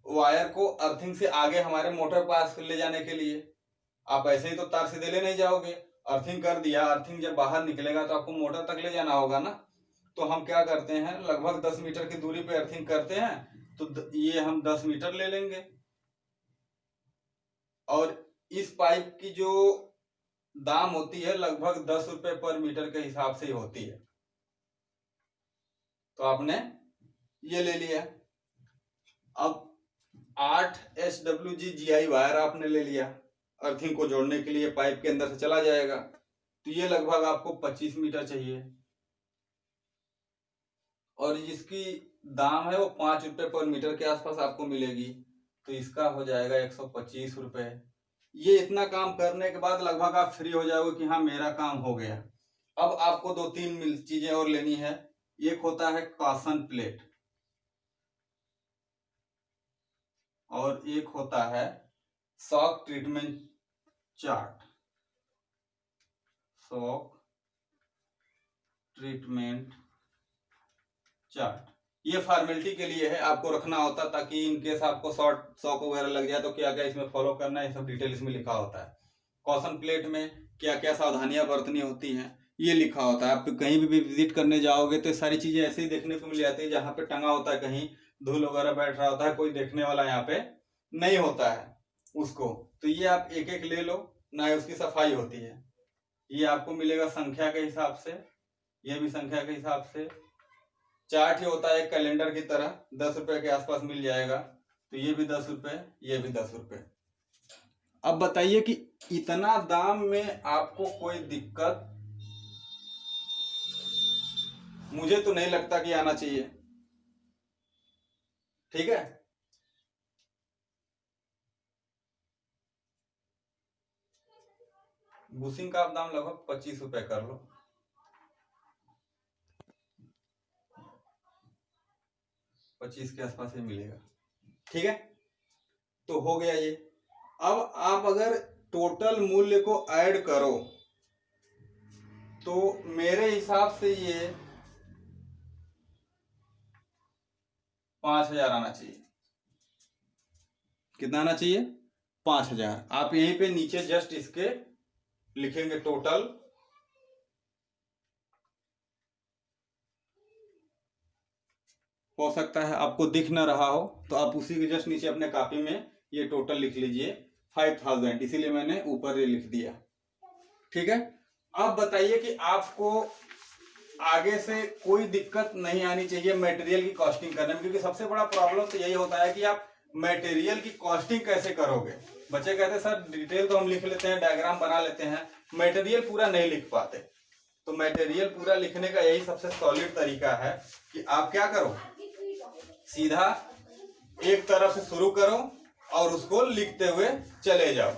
वायर को अर्थिंग से आगे हमारे मोटर पास ले जाने के लिए। आप ऐसे ही तो तार सीधे ले नहीं जाओगे, अर्थिंग कर दिया, अर्थिंग जब बाहर निकलेगा तो आपको मोटर तक ले जाना होगा ना। तो हम क्या करते हैं, लगभग 10 मीटर की दूरी पे अर्थिंग करते हैं, तो ये हम 10 मीटर ले लेंगे, और इस पाइप की जो दाम होती है लगभग 10 रुपए पर मीटर के हिसाब से ही होती है। तो आपने ये ले लिया। अब 8 SWG GI वायर आपने ले लिया, अर्थिंग को जोड़ने के लिए पाइप के अंदर से चला जाएगा, तो ये लगभग आपको 25 मीटर चाहिए, और जिसकी दाम है वो 5 रुपए पर मीटर के आसपास आपको मिलेगी, तो इसका हो जाएगा 125 रुपए। ये इतना काम करने के बाद लगभग आप फ्री हो जाओगे कि हाँ मेरा काम हो गया। अब आपको 2-3 चीजें और लेनी है। एक होता है कासन प्लेट, और एक होता है shock treatment chart, shock treatment chart. ये फॉर्मेलिटी के लिए है, आपको रखना होता ताकि इन केस आपको शॉक वगैरह लग जाए तो क्या क्या इसमें फॉलो करना है, ये सब डिटेल इसमें लिखा होता है। कॉशन प्लेट में क्या क्या सावधानियां बरतनी होती हैं ये लिखा होता है। आप कहीं भी विजिट करने जाओगे तो सारी चीजें ऐसे ही देखने को मिल जाती है, जहाँ पे टंगा होता है कहीं धूल वगैरह बैठ रहा होता है, कोई देखने वाला यहाँ पे नहीं होता है उसको, तो ये आप एक एक ले लो ना, उसकी सफाई होती है। ये आपको मिलेगा संख्या के हिसाब से, ये भी संख्या के हिसाब से। चार्ट ही होता है कैलेंडर की तरह, 10 रुपए के आसपास मिल जाएगा। तो ये भी 10 रुपए, ये भी 10 रुपए। अब बताइए कि इतना दाम में आपको कोई दिक्कत, मुझे तो नहीं लगता कि आना चाहिए। ठीक है, बुशिंग का आप दाम लगभग 25 रुपए कर लो, 25 के आसपास ही मिलेगा। ठीक है, तो हो गया ये। अब आप अगर टोटल मूल्य को ऐड करो तो मेरे हिसाब से ये 5000 आना चाहिए। कितना आना चाहिए? 5000। आप यहीं पे नीचे जस्ट इसके लिखेंगे टोटल, हो सकता है आपको दिख ना रहा हो तो आप उसी के जस्ट नीचे अपने कॉपी में ये टोटल लिख लीजिए 5000, इसीलिए मैंने ऊपर ये लिख दिया। ठीक है, अब बताइए कि आपको आगे से कोई दिक्कत नहीं आनी चाहिए मटेरियल की कॉस्टिंग करने में, क्योंकि सबसे बड़ा प्रॉब्लम तो यही होता है कि आप मटेरियल की कॉस्टिंग कैसे करोगे। बच्चे कहते हैं सर डिटेल तो हम लिख लेते हैं, डायग्राम बना लेते हैं, मटेरियल पूरा नहीं लिख पाते। तो मटेरियल पूरा लिखने का यही सबसे सॉलिड तरीका है कि आप क्या करो, सीधा एक तरफ से शुरू करो और उसको लिखते हुए चले जाओ।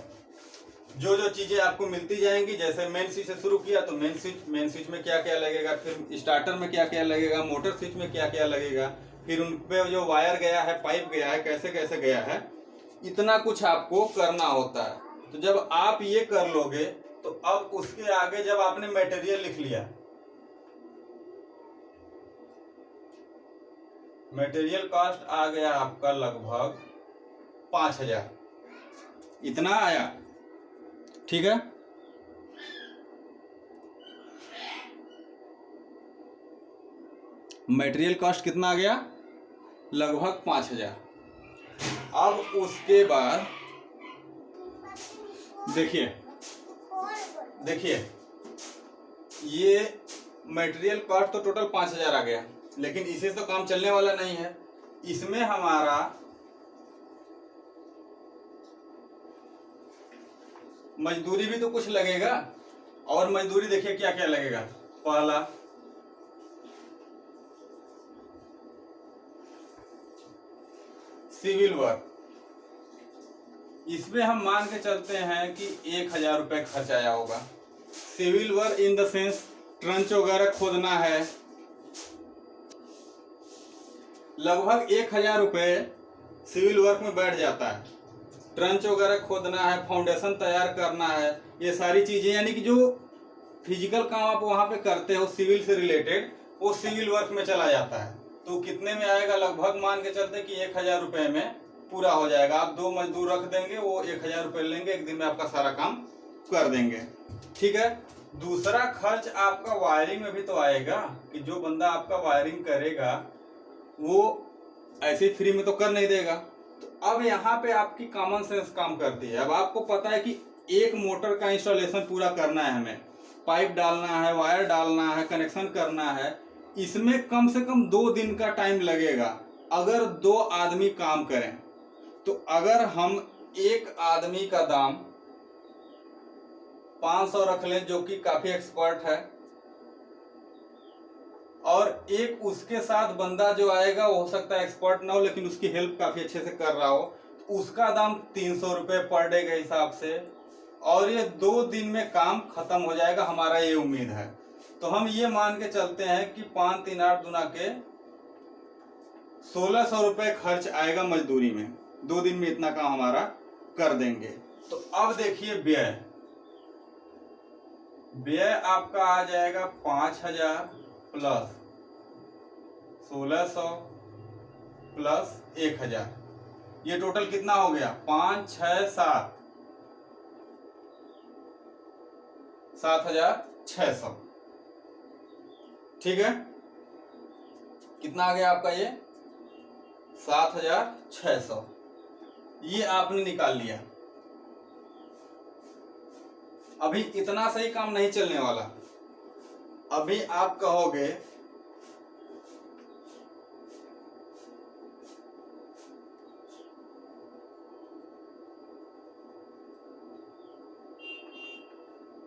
जो जो चीजें आपको मिलती जाएंगी, जैसे मेन स्विच से शुरू किया तो मेन स्विच में क्या क्या लगेगा, फिर स्टार्टर में क्या क्या लगेगा, मोटर स्विच में क्या क्या लगेगा, फिर उन पे जो वायर गया है, पाइप गया है, कैसे कैसे गया है, इतना कुछ आपको करना होता है। तो जब आप ये कर लोगे तो अब उसके आगे जब आपने मटेरियल लिख लिया, मटेरियल कॉस्ट आ गया आपका लगभग 5000, इतना आया। ठीक है, मटेरियल कॉस्ट कितना आ गया? लगभग 5000। अब उसके बाद देखिए ये मटेरियल कॉस्ट तो टोटल 5000 आ गया, लेकिन इसे तो काम चलने वाला नहीं है। इसमें हमारा मजदूरी भी तो कुछ लगेगा, और मजदूरी देखिए क्या क्या लगेगा। पहला सिविल वर्क, इसमें हम मान के चलते हैं कि 1000 रुपए खर्च आया होगा। Civil work in the sense trench वगैरह खोदना है, लगभग 1000 रुपए सिविल वर्क में बैठ जाता है। ट्रंच वगैरह खोदना है, फाउंडेशन तैयार करना है, ये सारी चीजें, यानी कि जो फिजिकल काम आप वहां पे करते हो सिविल से रिलेटेड, वो सिविल वर्क में चला जाता है। तो कितने में आएगा? लगभग मान के चलते कि 1000 रुपए में पूरा हो जाएगा। आप 2 मजदूर रख देंगे, वो 1000 रुपए लेंगे, एक दिन में आपका सारा काम कर देंगे। ठीक है, दूसरा खर्च आपका वायरिंग में भी तो आएगा, कि जो बंदा आपका वायरिंग करेगा वो ऐसे फ्री में तो कर नहीं देगा। तो अब यहाँ पे आपकी कॉमन सेंस काम करती है। अब आपको पता है कि एक मोटर का इंस्टॉलेशन पूरा करना है, हमें पाइप डालना है, वायर डालना है, कनेक्शन करना है, इसमें कम से कम 2 दिन का टाइम लगेगा अगर 2 आदमी काम करें। तो अगर हम एक आदमी का दाम 500 रख लें, जो कि काफी एक्सपर्ट है, और एक उसके साथ बंदा जो आएगा वो हो सकता है एक्सपर्ट ना हो लेकिन उसकी हेल्प काफी अच्छे से कर रहा हो, तो उसका दाम 300 रुपए पर डे के हिसाब से, और ये 2 दिन में काम खत्म हो जाएगा, हमारा ये उम्मीद है। तो हम ये मान के चलते हैं कि 5 3 8 दुना के 1600 रुपए खर्च आएगा मजदूरी में, 2 दिन में इतना काम हमारा कर देंगे। तो अब देखिए व्यय आपका आ जाएगा 5000 प्लस 1600 प्लस 1000, ये टोटल कितना हो गया? 5 6 7 7600। ठीक है, कितना आ गया आपका? ये 7600, ये आपने निकाल लिया। अभी इतना सही काम नहीं चलने वाला। अभी आप कहोगे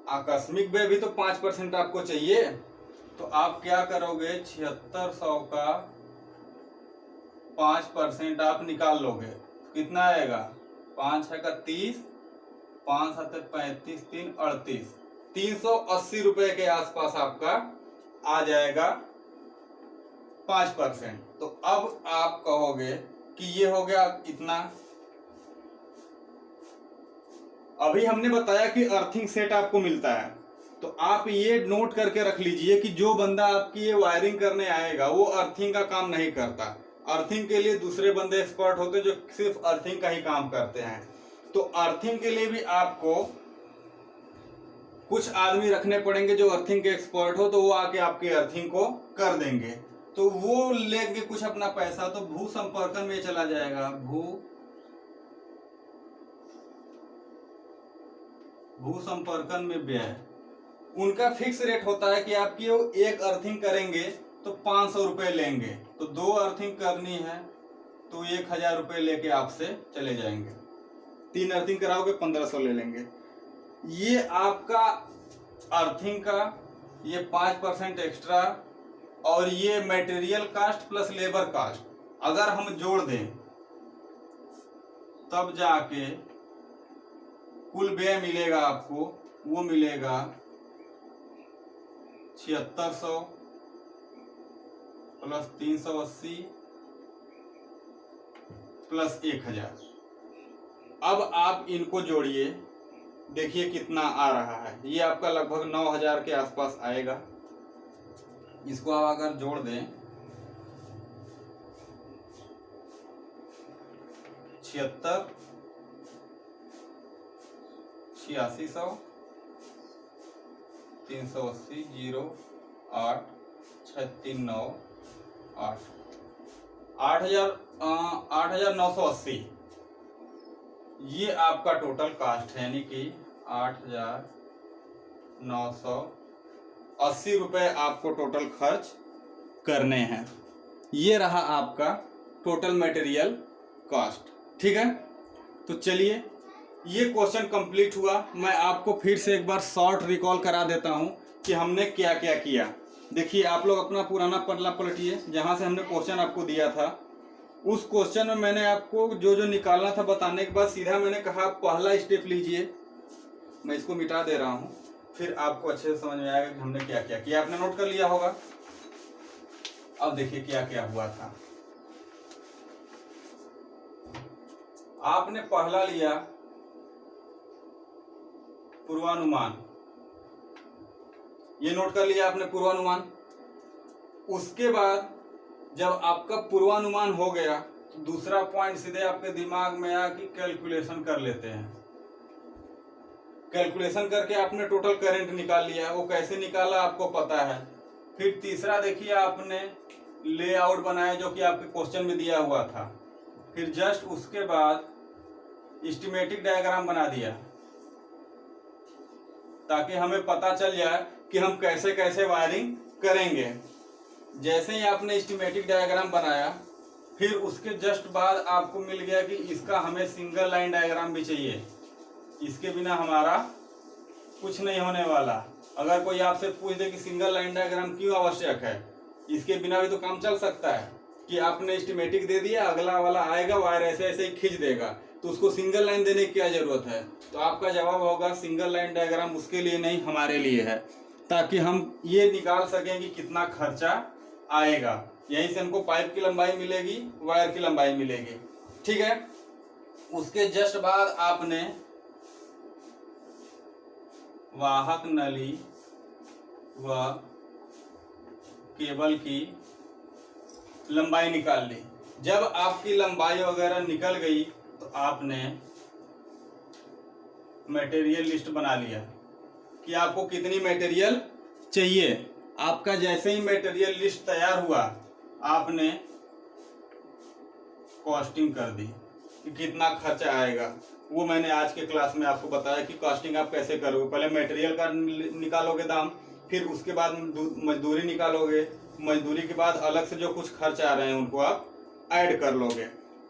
आकस्मिक व्यय भी तो 5% आपको चाहिए, तो आप क्या करोगे? 7600 का 5% आप निकाल लोगे, कितना आएगा? 5 है का 30, 5 7 35, 3 38, 380 रुपए के आसपास आपका आ जाएगा 5%। तो अब आप कहोगे कि ये हो गया इतना। अभी हमने बताया कि अर्थिंग सेट आपको मिलता है, तो आप ये नोट करके रख लीजिए कि जो बंदा आपकी ये वायरिंग करने आएगा वो अर्थिंग का काम नहीं करता। अर्थिंग के लिए दूसरे बंदे एक्सपर्ट होते हैं जो सिर्फ अर्थिंग का ही काम करते हैं। तो अर्थिंग के लिए भी आपको कुछ आदमी रखने पड़ेंगे जो अर्थिंग के एक्सपर्ट हो, तो वो आके आपके अर्थिंग को कर देंगे। तो वो लेंगे कुछ अपना पैसा, तो भू संपर्कन में चला जाएगा। भू संपर्कन में व्यय, उनका फिक्स रेट होता है कि आपकी वो एक अर्थिंग करेंगे तो 500 रुपए लेंगे, तो 2 अर्थिंग करनी है तो 1000 रुपए लेके आपसे चले जाएंगे। 3 अर्थिंग कराओगे 1500 ले लेंगे। ये आपका अर्थिंग का ये 5% एक्स्ट्रा, और ये material cost plus labour cost अगर हम जोड़ दें तब जाके कुल व्यय मिलेगा आपको, वो मिलेगा 7600 प्लस 380 प्लस 1000। अब आप इनको जोड़िए, देखिए कितना आ रहा है। ये आपका लगभग 9000 के आसपास आएगा। इसको आप अगर जोड़ दें 76 8600 380 0 8 639 8 8980, ये आपका टोटल कास्ट है, यानी कि 8980 रुपए आपको टोटल खर्च करने हैं। ये रहा आपका टोटल मटेरियल कॉस्ट। ठीक है, तो चलिए ये क्वेश्चन कंप्लीट हुआ। मैं आपको फिर से एक बार शॉर्ट रिकॉल करा देता हूं कि हमने क्या क्या किया। देखिए आप लोग अपना पुराना पन्ना पलटिए, जहां से हमने क्वेश्चन आपको दिया था उस क्वेश्चन में मैंने आपको जो जो निकालना था बताने के बाद सीधा मैंने कहा पहला स्टेप लीजिए। मैं इसको मिटा दे रहा हूं, फिर आपको अच्छे से समझ में आएगा कि हमने क्या क्या किया। आपने नोट कर लिया होगा। अब देखिए क्या क्या हुआ था। आपने पहला लिया पूर्वानुमान, ये नोट कर लिया आपने पूर्वानुमान। उसके बाद जब आपका पूर्वानुमान हो गया तो दूसरा पॉइंट सीधे आपके दिमाग में आया कि कैलकुलेशन कर लेते हैं। कैलकुलेशन करके आपने टोटल करंट निकाल लिया। वो कैसे निकाला आपको पता है। फिर तीसरा देखिए आपने लेआउट बनाया जो कि आपके क्वेश्चन में दिया हुआ था। फिर जस्ट उसके बाद एस्टिमेटिक डायग्राम बना दिया ताकि हमें पता चल जाए कि हम कैसे कैसे वायरिंग करेंगे। जैसे ही आपने एस्टिमेटिक डायग्राम बनाया फिर उसके जस्ट बाद आपको मिल गया कि इसका हमें सिंगल लाइन डायग्राम भी चाहिए। इसके बिना हमारा कुछ नहीं होने वाला। अगर कोई आपसे पूछ दे कि सिंगल लाइन डायग्राम क्यों आवश्यक है, इसके बिना भी तो काम चल सकता है कि आपने एस्टिमेटिक दे दिया, अगला वाला आएगा वायर ऐसे ऐसे ही खींच देगा, तो उसको सिंगल लाइन देने की क्या जरूरत है। तो आपका जवाब होगा सिंगल लाइन डायग्राम उसके लिए नहीं हमारे लिए है, ताकि हम ये निकाल सकें कि कितना खर्चा आएगा। यहीं से हमको पाइप की लंबाई मिलेगी, वायर की लंबाई मिलेगी। ठीक है, उसके जस्ट बाद आपने वाहक नली व केबल की लंबाई निकाल ली। जब आपकी लंबाई वगैरह निकल गई तो आपने मटेरियल लिस्ट बना लिया कि आपको कितनी मटेरियल चाहिए। आपका जैसे ही मटेरियल लिस्ट तैयार हुआ, आपने कॉस्टिंग कर दी कि कितना खर्चा आएगा। वो मैंने आज के क्लास में आपको बताया कि कॉस्टिंग आप कैसे करोगे। पहले मटेरियल का निकालोगे दाम, फिर उसके बाद मजदूरी निकालोगे, मजदूरी के बाद अलग से जो कुछ खर्च आ रहे हैं उनको आप ऐड कर लोगे।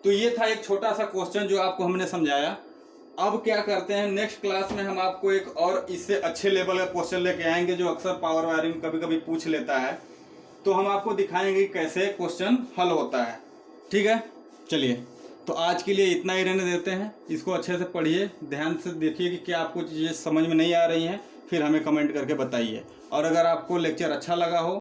तो ये था एक छोटा सा क्वेश्चन जो आपको हमने समझाया। अब क्या करते हैं, नेक्स्ट क्लास में हम आपको एक और इससे अच्छे लेवल का क्वेश्चन लेके आएंगे जो अक्सर पावर वायरिंग कभी कभी पूछ लेता है। तो हम आपको दिखाएंगे कैसे क्वेश्चन हल होता है। ठीक है, चलिए तो आज के लिए इतना ही रहने देते हैं। इसको अच्छे से पढ़िए, ध्यान से देखिए कि क्या आपको चीज़ें समझ में नहीं आ रही हैं, फिर हमें कमेंट करके बताइए। और अगर आपको लेक्चर अच्छा लगा हो